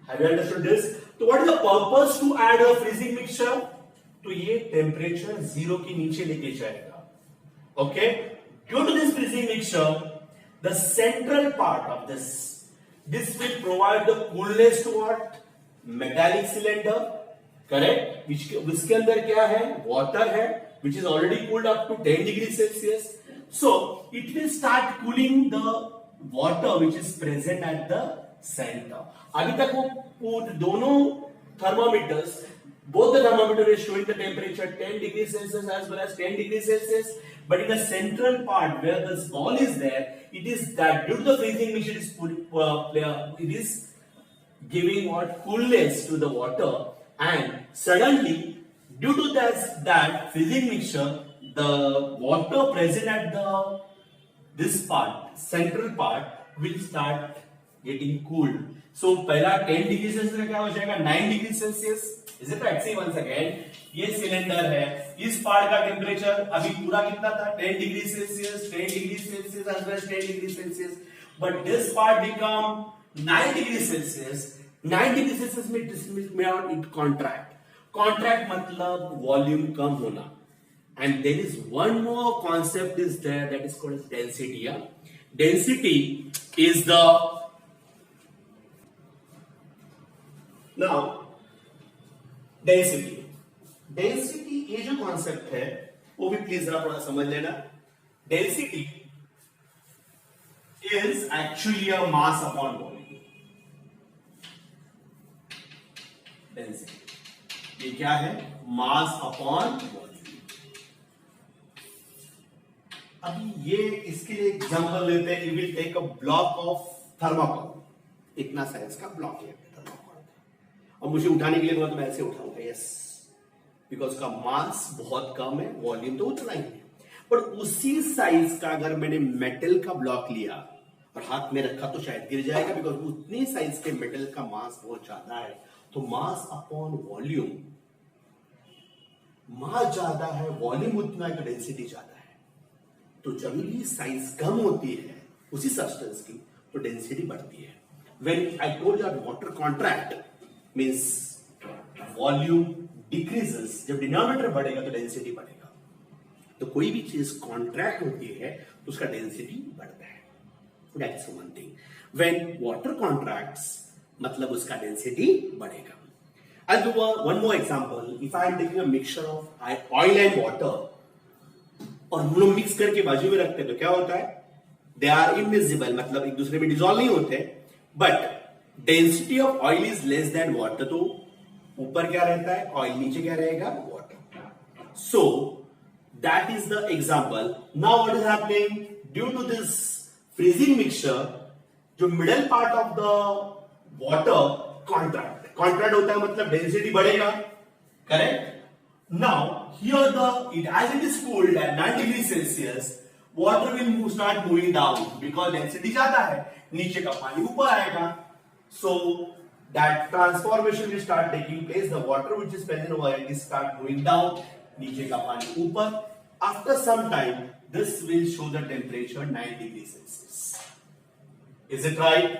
Have you understood this? So what is the purpose to add a freezing mixture? तो ये temperature 0 के नीचे लेके जाएगा. Okay? Due to this freezing mixture, the central part of this will provide the coolness to what? Metallic cylinder. Correct? इसके अंदर क्या है? Water है, which is already cooled up to 10 degrees Celsius. So it will start cooling the water which is present at the center. अभी तक वो दोनों thermometers, both the thermometer is showing the temperature 10 degrees Celsius as well as 10 degrees Celsius. But in the central part where this ball is there, it is that due to the freezing mixture it is giving what? Coolness to the water, and suddenly due to that freezing mixture, the water present at this part, central part, will start getting cooled. So पहला 10 degree Celsius क्या हो जाएगा? 9 degree Celsius. Is it right? See once again, ये cylinder है, इस part का temperature अभी पूरा कितना था? 10 degree Celsius, 10 degree Celsius as well as 10 degree Celsius. But this part become 9 degree Celsius. 9 degree Celsius में इट कॉन्ट्रैक्ट. कॉन्ट्रैक्ट मतलब वॉल्यूम कम होना. And there is one more concept is there, that is called as density. Yeah? Density is the, now density ये जो concept है वो भी please जरा थोड़ा समझ लेना. Density is actually a mass upon volume. Density ये क्या है? Mass upon volume. अभी ये इसके लिए एग्जांपल लेते हैं। You will take a block of thermocol, इतना साइज का ब्लॉक है थर्माकोल, और मुझे उठाने के लिए तो मैं ऐसे उठाऊंगा, यस, बिकॉज का मास बहुत कम है, वॉल्यूम तो उतना ही है। पर उसी साइज का अगर मैंने मेटल का ब्लॉक लिया और हाथ में रखा तो शायद गिर जाएगा, बिकॉज उतनी साइज के मेटल का मास बहुत ज्यादा है। तो मास अपॉन वॉल्यूम, मास ज्यादा है, वॉल्यूम उतना है, तो डेंसिटी ज्यादा है। तो जब भी साइज कम होती है उसी सब्सटेंस की तो डेंसिटी बढ़ती है। When I told you water contract means volume decreases, जब डिनोमिनेटर बढ़ेगा तो डेंसिटी बढ़ेगा। तो कोई भी चीज कॉन्ट्रैक्ट होती है तो उसका डेंसिटी बढ़ता है। That is one thing. When water contracts मतलब उसका डेंसिटी बढ़ेगा। I'll do one more example. If I am taking a mixture of oil and water, और हम लोग मिक्स करके बाजू में रखते हैं तो क्या होता है? They are immiscible, मतलब एक दूसरे में डिसॉल्व नहीं होते, but density of oil is less than water. तो ऊपर क्या रहता है? ऑयल, नीचे क्या रहेगा? Water. So that is the example. Now what is happening? Due to this freezing mixture, जो middle part of the water contract होता है, मतलब डेंसिटी बढ़ेगा, correct? Now, here as it is cooled at 9 degrees Celsius, water will start moving down because density ज्यादा है, नीचे का पानी ऊपर आएगा. So, that transformation will start taking place. The water which is present over it will start moving down, नीचे का पानी ऊपर. After some time, this will show the temperature 9 degrees Celsius. Is it right?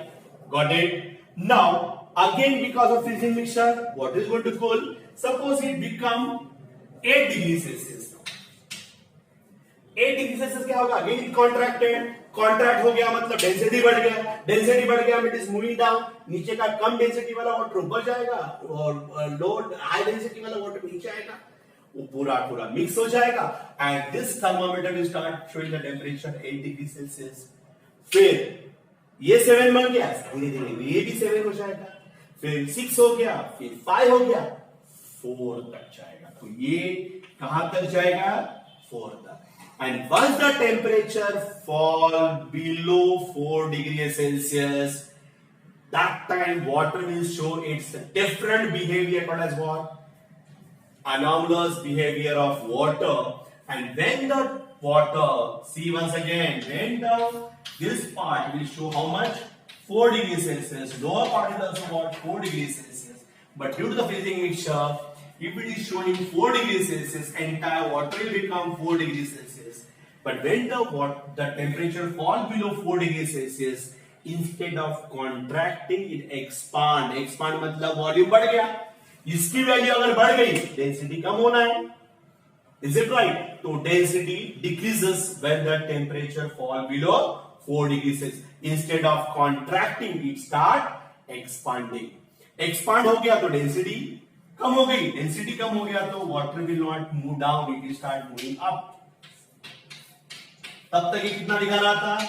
Got it? Now, again because of freezing mixture, water is going to cool. Suppose it become 8 degrees Celsius now. 8 degrees Celsius क्या होगा? Again it contracted. Contract हो गया मतलब density बढ़ गया. Density बढ़ गया, it is moving down. नीचे का कम डेंसिटी वाला वाटर ऊपर जाएगा और लो हाई डेंसिटी वाला वाटर नीचे आएगा. वो पूरा मिक्स हो जाएगा. And this thermometer will start showing the temperature 8 degrees Celsius. फिर ये 7 बन गया, धीरे-धीरे ये भी 7 हो जाएगा. फिर 6 हो गया, फिर 5 हो गया, 4 तक जाएगा. तो ये कहां तक जाएगा? 4 तक. And once the temperature fall below 4 degrees Celsius, that time water will show its different behavior called as what? Anomalous behavior of water. And when the water, see once again, when this part will show how much? 4 degrees Celsius. Lower part is also what? 4 degrees Celsius. But due to the freezing mixture, if it is showing 4 degrees Celsius, entire water will become 4 degrees Celsius. But when the temperature falls below 4 degrees Celsius, instead of contracting, it expand. Expand मतलब volume बढ़ गया. इसकी value अगर बढ़ गई, density कम होना है. Is it right? तो density decreases when the temperature fall below 4 degrees Celsius. Instead of contracting, it start expanding. Expand हो गया तो density कम हो गई. Density कम हो गया तो water will not move down, it will start moving up. तब तक ये कितना दिखा रहा था?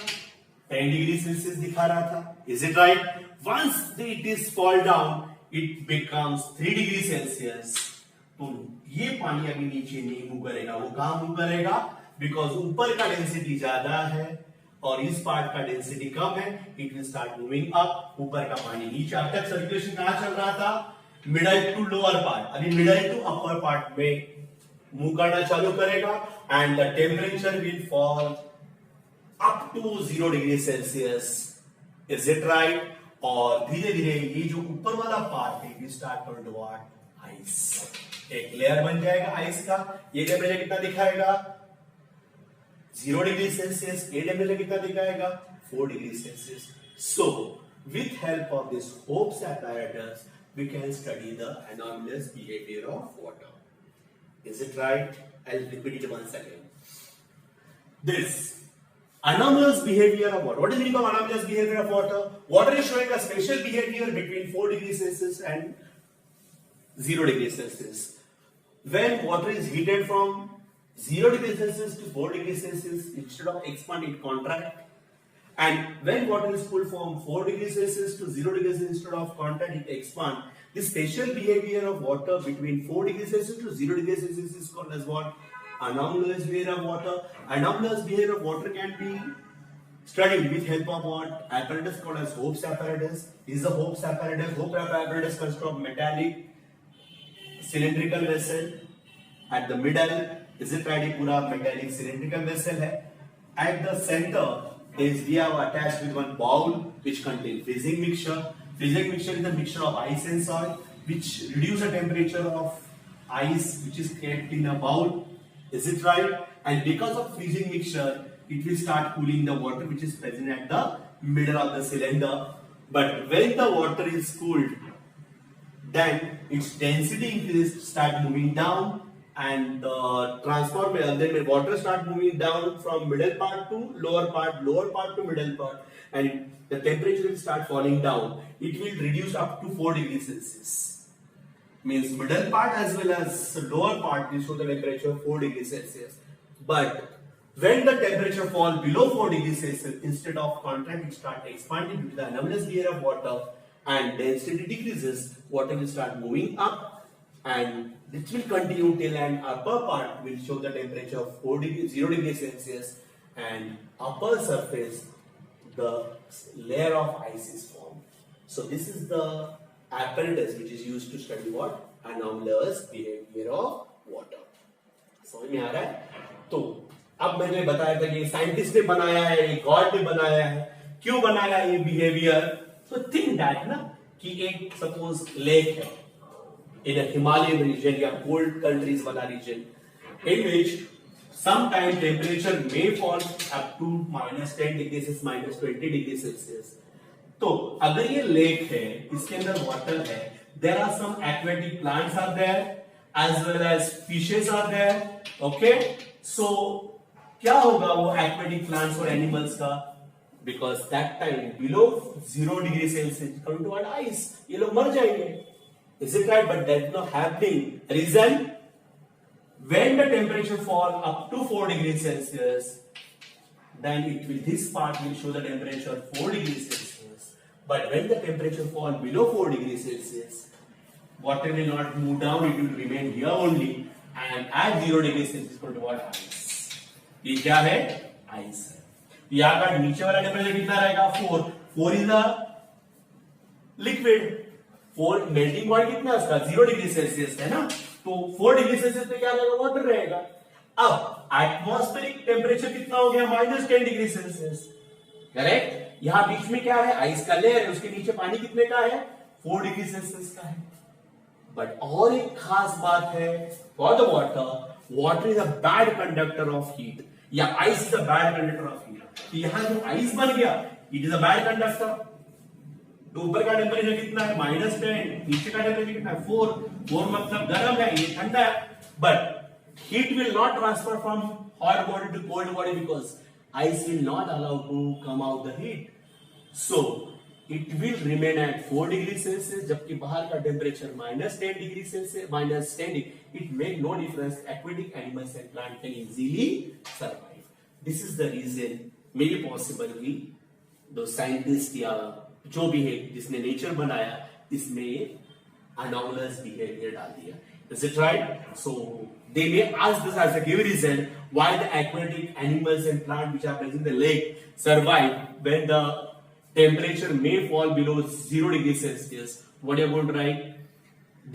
10 degrees Celsius दिखा रहा था. Is it right? Once it is fall down, it becomes 3 degrees Celsius. तो ये पानी अभी नीचे नहीं मूव करेगा. वो कहां मूव करेगा? बिकॉज ऊपर का डेंसिटी ज्यादा है और इस पार्ट का डेंसिटी कम है. It will start moving up. ऊपर का पानी नीचे. अब तक सर्कुलेशन कहां चल रहा था? Middle to lower part. अभी मिडल टू अपर पार्ट में मूव करना चालू करेगा. And the temperature will fall up to 0 degree Celsius. Is it right? और धीरे धीरे ये जो ऊपर वाला पार्ट है will start turn to what? Ice. एक लेयर बन जाएगा आइस का. ये टेम्परेचर कितना दिखाएगा? 0 डिग्री सेल्सियस. ये टेम्परेचर कितना दिखाएगा? 4 degree Celsius. So with help of this Hobbs apparatus, we can study the anomalous behavior of water. Is it right? I'll repeat it once again. This anomalous behavior of water. What is the meaning of anomalous behavior of water? Water is showing a special behavior between 4 degrees Celsius and 0 degrees Celsius. When water is heated from 0 degrees Celsius to 4 degrees Celsius, instead of expand, it contract. And when water is cooled from 4 degrees Celsius to 0 degrees Celsius, instead of contract, it expand. The special behavior of water between 4 degrees Celsius to 0 degrees Celsius is called as what? Anomalous behavior of water. Anomalous behavior of water can be studied with help of what? Apparatus called as Hope's apparatus. Is the Hope's apparatus? Hope's apparatus consists of metallic cylindrical vessel. At the middle, is it right? पूरा metallic cylindrical vessel है. At the center, we have attached with one bowl which contains freezing mixture. Freezing mixture is a mixture of ice and salt, which reduce the temperature of ice which is kept in a bowl. Is it right? And because of freezing mixture, it will start cooling the water which is present at the middle of the cylinder. But when the water is cooled, then its density increases, start moving down, and the then water start moving down from middle part to lower part to middle part, and the temperature will start falling down. It will reduce up to 4 degrees Celsius. Means middle part as well as lower part will show the temperature 4 degrees Celsius. But when the temperature falls below 4 degrees Celsius, instead of contract, it start expanding due to the anomalous behavior of water, and density decreases, water will start moving up, and it will continue till an upper part will show the temperature of 0 degrees Celsius, and upper surface the layer of ice is formed. So this is the apparatus which is used to study what? Anomalous behavior of water. समझ में आ रहा है? तो अब मैंने बताया था कि साइंटिस्ट ने बनाया है, गॉड ने बनाया है. क्यों बनाया ये बिहेवियर? तो थिंक दैट ना कि एक सपोज लेक है in a Himalayan region या cold countries वाला region in which sometime temperature may fall up to -10 degrees Celsius, -20 degrees Celsius. तो अगर ये लेक है, इसके अंदर वाटर है, there are some aquatic plants are there as well as fishes are there. Okay, so क्या होगा वो aquatic plants और animals का? Because that time below 0 degrees Celsius come to what? Ice. ये लोग मर जाएंगे. Is it right? But that's not happening. Reason? When the temperature fall up to 4 degrees Celsius, then this part will show the temperature 4 degrees Celsius. But when the temperature fall below 4 degrees Celsius, water will not move down, it will remain here only. And at 0 degrees Celsius equal to what? Ice. ये क्या है? Ice है. यहाँ का नीचे वाला temperature कितना रहेगा? 4. 4 is a liquid. 4 melting point कितना है उसका? 0 डिग्री सेल्सियस है ना. तो 4 डिग्री सेल्सियस पे क्या रहेगा? वाटर रहेगा. अब एटमॉस्फेरिक टेम्परेचर कितना हो गया? -10 डिग्री सेल्सियस. करेक्ट. यहां बीच में क्या है? आइस का लेयर है. उसके नीचे पानी कितने का है? 4 डिग्री सेल्सियस का है. बट और एक खास बात है for the water is a bad conductor of heat, या ice is a bad conductor of heat. यहां जो आइस बन गया, it is a bad conductor. तो ऊपर का टेम्परेचर कितना है? -10. नीचे का टेम्परेचर कितना है? 4. 4 मतलब गर्म है, ये ठंडा है. But heat will not transfer from hot body to cold body because ice will not allow to come out the heat. So it will remain at 4 degrees Celsius, जबकि बाहर का temperature -10 degree Celsius, -10. It make no difference. Aquatic animals and plant can easily survive. This is the reason maybe possibly the scientist या जो भी है जिसने nature बनाया, इसमें anomalous behavior डाल दिया. Is it right? So they may ask this as a give reason why the aquatic animals and plants which are present in the lake survive when the temperature may fall below 0 degrees Celsius. What are you going to write?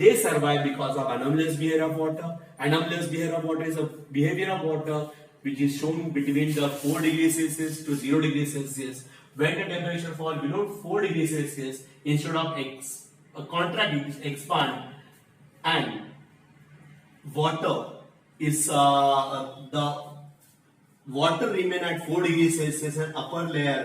They survive because of anomalous behavior of water. Anomalous behavior of water is a behavior of water which is shown between the 4 degrees Celsius to 0 degrees Celsius. When the temperature falls below 4 degrees Celsius, instead of contract, it expand, and water is the water remain at 4 degrees Celsius, and upper layer,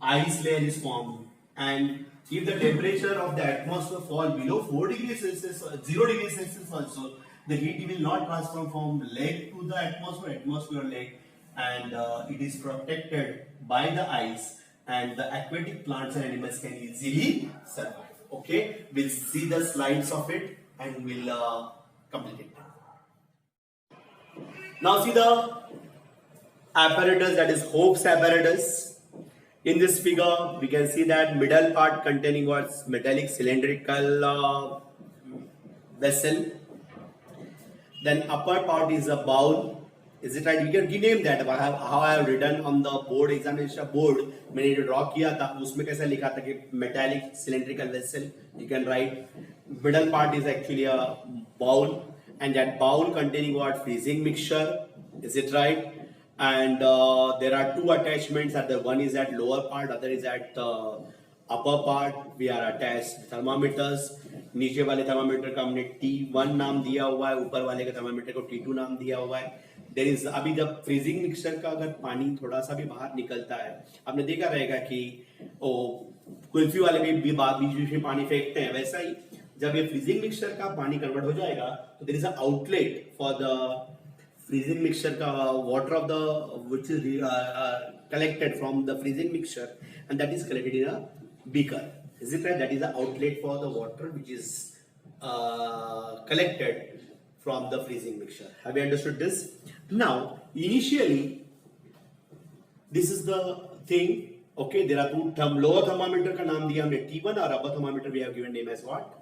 ice layer is formed. And if the temperature of the atmosphere fall below 4 degrees Celsius, 0 degrees Celsius also, the heat will not transfer from lake to the atmosphere lake, and it is protected by the ice, and the aquatic plants and animals can easily survive. Okay, we'll see the slides of it and we'll complete it. Now see the apparatus, that is Hope's apparatus. In this figure, we can see that middle part containing what's metallic cylindrical vessel. Then upper part is a bowl. Is it right? We can rename that. How I have written on the board examination board. मैंने जो draw किया था उसमें कैसा लिखा था कि metallic cylindrical vessel. You can write. Middle part is actually a bowl, and that bowl containing what? Freezing mixture. Is it right? And there are two attachments. One is at lower part, other is at upper part. We are attached thermometers. नीचे वाले thermometer का हमने T1 नाम दिया हुआ है, ऊपर वाले के थर्मामीटर को T2 नाम दिया हुआ है. देयर इज अभी जब फ्रीजिंग मिक्सचर का अगर पानी थोड़ा सा भी बाहर निकलता है, आपने देखा रहेगा कि ओ कुल्फी वाले भी बीच में पानी फेंकते हैं, वैसा ही जब ये फ्रीजिंग मिक्सचर का पानी कन्वर्ट हो जाएगा तो there is a outlet for the freezing mixture ka water of the which is collected from the freezing mixture, and that is collected in a beaker. Is it right? That is the outlet for the water which is collected from the freezing mixture. Have you understood this? Now, initially, this is the thing. Okay, there are two lower thermometer का नाम दिया हमने T1 और upper thermometer we have given name as what?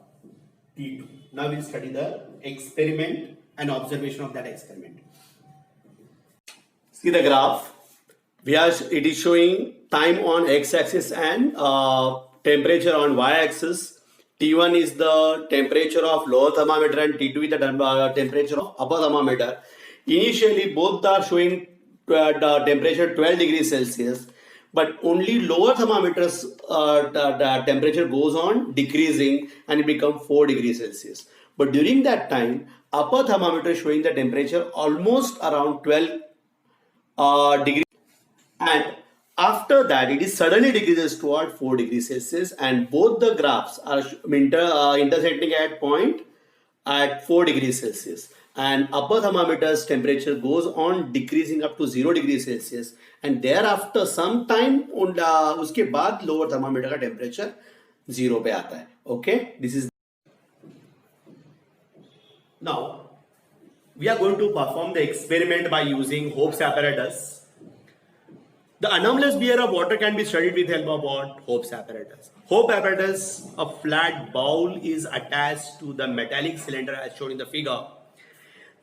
T2. Now we'll study the experiment and observation of that experiment. See the graph. It is showing time on x-axis and temperature on y-axis. T1 is the temperature of lower thermometer and T2 is the temperature of upper thermometer. Initially, both are showing the temperature 12 degrees Celsius, but only lower thermometer's the temperature goes on decreasing and it becomes 4 degrees Celsius. But during that time, upper thermometer is showing the temperature almost around 12 degree, and after that it is suddenly decreases toward 4 degrees Celsius, and both the graphs are intersecting at point at 4 degrees Celsius, and upper thermometer's temperature goes on decreasing up to 0 degrees Celsius, and thereafter some time उसके बाद lower thermometer का temperature 0 पे आता है. Okay, this is. Now we are going to perform the experiment by using Hope's apparatus. The anomalous behavior of water can be studied with help of what? Hope's apparatus. Hope apparatus, a flat bowl is attached to the metallic cylinder as shown in the figure.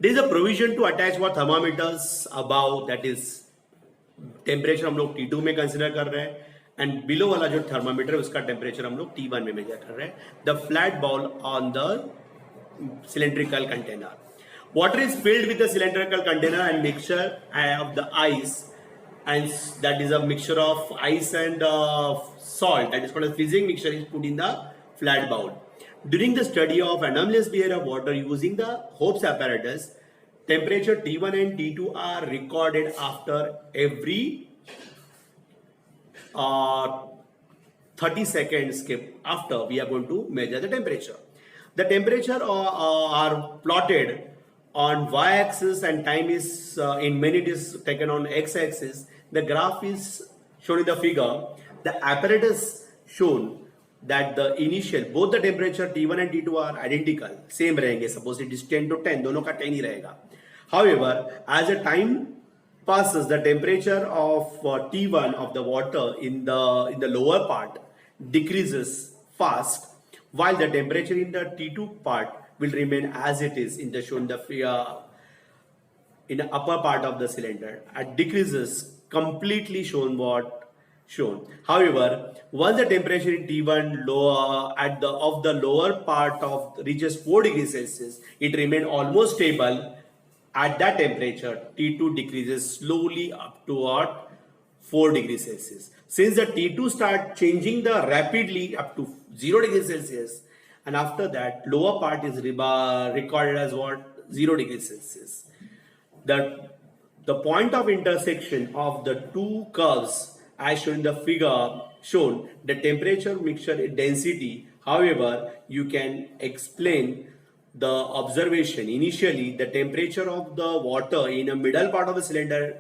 There is a provision to attach what thermometers above, that is temperature हम लोग T2 में consider कर रहे हैं, and below वाला जो thermometer है उसका temperature हम लोग T1 में measure कर रहे हैं. The flat bowl on the cylindrical container. Water is filled with the cylindrical container and mixture of the ice, and that is a mixture of ice and salt, that is called as freezing mixture, is put in the flat bowl. During the study of anomalous behavior of water using the Hope's apparatus, temperature T1 and T2 are recorded after every 30 seconds after we are going to measure the temperature. The temperature are plotted on y-axis and time is in minute is taken on x-axis. The graph is shown in the figure. The apparatus shown that the initial both the temperature T1 and T2 are identical, same रहेंगे. Suppose it is 10 to 10, दोनों का 10 ही रहेगा. However, as the time passes, the temperature of T1 of the water in the lower part decreases fast, while the temperature in the T2 part will remain as it is in the shown in the upper part of the cylinder. It decreases completely shown what shown. However, once the temperature in T1 lower of the lower part of reaches 4 degrees Celsius, it remains almost stable. At that temperature, T2 decreases slowly up to what? 4 degrees Celsius. Since the T2 start changing the rapidly up to 0 degrees Celsius, and after that lower part is recorded as what? 0 degrees Celsius. The point of intersection of the two curves as shown in the figure shown the temperature mixture density. However, you can explain the observation. Initially, the temperature of the water in the middle part of the cylinder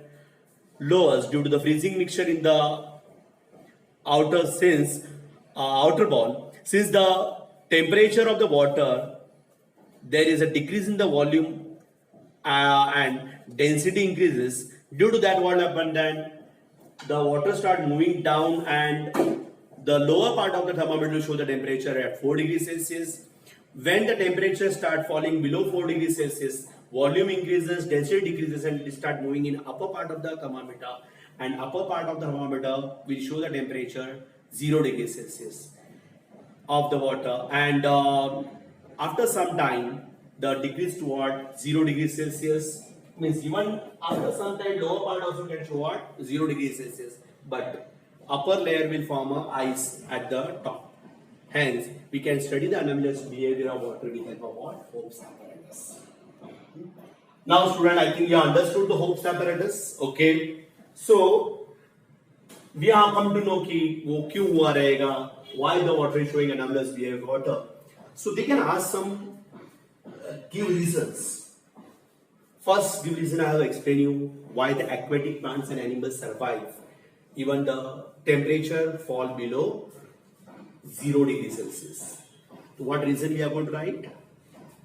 lowers due to the freezing mixture in the outer ball. Since the temperature of the water, there is a decrease in the volume and density increases. Due to that, what happened then? The water start moving down, and the lower part of the thermometer will show the temperature at 4 degrees Celsius, When the temperature start falling below 4 degrees Celsius, volume increases, density decreases, and it start moving in upper part of the thermometer. And upper part of the thermometer will show the temperature 0 degrees Celsius of the water. And after some time, the decrease toward 0 degrees Celsius means even after some time, lower part also can show what 0 degrees Celsius, but upper layer will form a ice at the top. Hence, we can study the anomalous behavior of water with help of what? Hope's apparatus. Now, student, I think you understood the Hope's apparatus. Okay. So, we have come to know कि वो क्यों हुआ रहेगा? Why the water is showing anomalous behavior of water? So, they can ask some give reasons. First, give reason I have explained you why the aquatic plants and animals survive even the temperature fall below 0 degrees Celsius. So what reason we are going to write?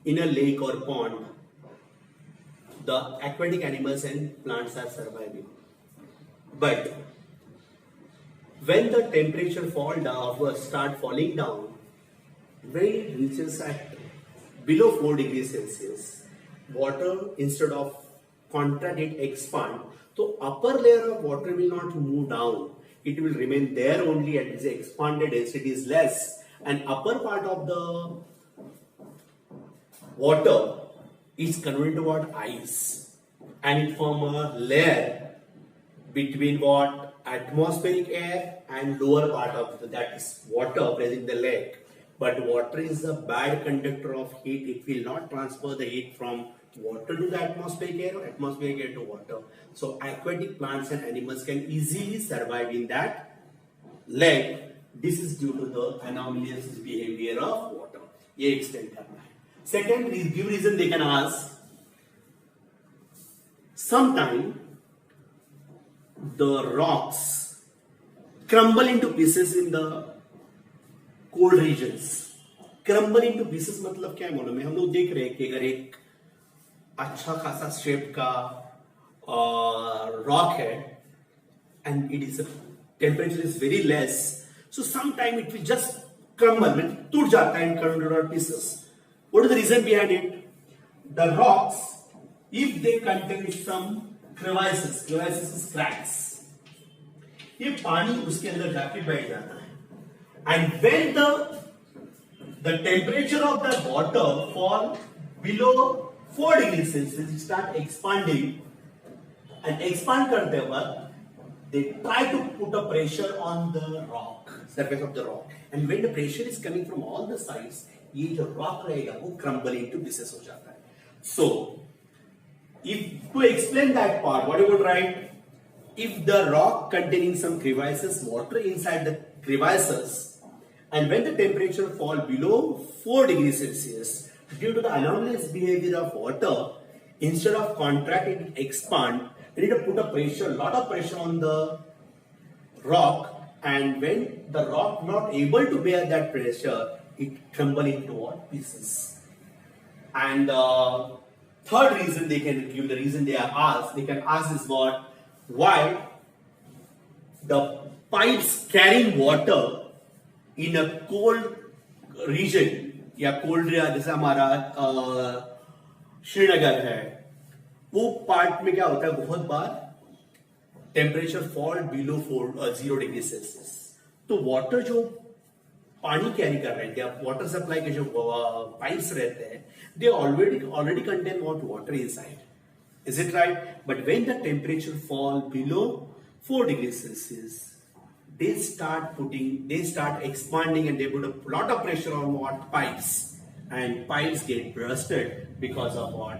In a lake or pond, the aquatic animals and plants are surviving. But when the temperature start falling down, when it reaches at below 4 degrees Celsius, water instead of contract it expand. So upper layer of water will not move down. It will remain there only and its expanded density is less. And upper part of the water is converted to what? Ice. And it form a layer between what? Atmospheric air and lower part of that is water present in the lake. But water is a bad conductor of heat. It will not transfer the heat from water to the atmospheric air or atmospheric air to water. So aquatic plants and animals can easily survive in that lake. This is due to the anomalous behavior of water. ये extend करना है. Second, give reason they can ask. Sometime the rocks crumble into pieces in the cold regions. Crumble into pieces मतलब क्या है मालूम है? हम लोग देख रहे हैं कि अगर एक अच्छा खासा शेप का रॉक है and it is temperature is very less, so sometime it will just crumble, टूट जाता है in crumbled pieces. What is the reason behind it? The rocks, if they contain some crevices is cracks, ये पानी उसके अंदर जाके बैठ जाता है. And when the temperature of the water fall below 4 degrees Celsius, it start expanding, and expand करते वक्त they try to put a pressure on the rock, surface of the rock, and when the pressure is coming from all the sides, ये जो rock रहेगा वो crumble into pieces हो जाता है. So, if to explain that part, what you would write? If the rock containing some crevices, water inside the crevices, and when the temperature fall below 4 degrees Celsius, due to the anomalous behavior of water, instead of contracting, it expand. They need to put a pressure, lot of pressure on the rock, and when the rock not able to bear that pressure, it crumble into what? Pieces. And third reason they can give, the reason they are asked, they can ask is what? Why the pipes carrying water in a cold region या cold area जैसे हमारा श्रीनगर है, वो part में क्या होता है, बहुत बार temperature fall below 0 degree Celsius, तो वाटर जो पानी कैरी कर रहे हैं, वाटर सप्लाई के जो पाइप्स रहते हैं, they already contain what water inside. Is it right? But when the temperature fall below 4 degree Celsius, they start expanding and they put a lot of pressure on what? Pipes, and pipes get bursted because of what?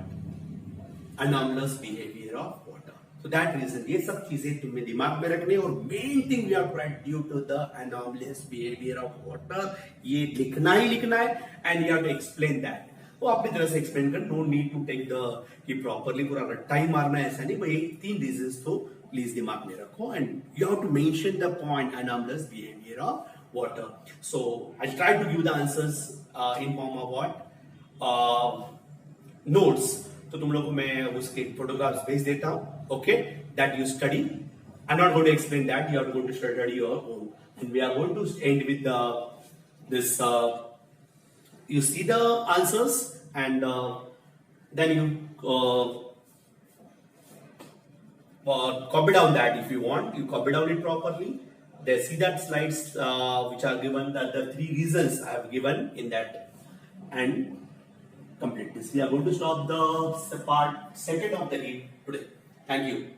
Anomalous behavior of water. So that reason, ये सब चीजें तुम्हें दिमाग में रखने, और main thing we have to write due to the anomalous behavior of water, ये लिखना ही लिखना है, and you have to explain that. वो अपनी तरह से एक्सप्लेन कर, no need to take the कि प्रॉपरली पूरा रट्टा ही मारना है, ऐसा नहीं. भाई 3 रीजंस तो प्लीज दिमाग में रखो, and you have to mention the point anomalous behavior of water. So I'll try to give the answers in form of what? Notes. तो तुम लोगों को मैं उसके फोटोग्राफ्स भेज देता हूँ, okay, that you study. I am not going to explain that, you are going to study your own, and we are going to end with this you see the answers, and then you copy down that. If you want, you copy down it properly. They see that slides which are given, that the 3 reasons I have given in that, and complete this. We are going to stop the part second of the day today. Thank you.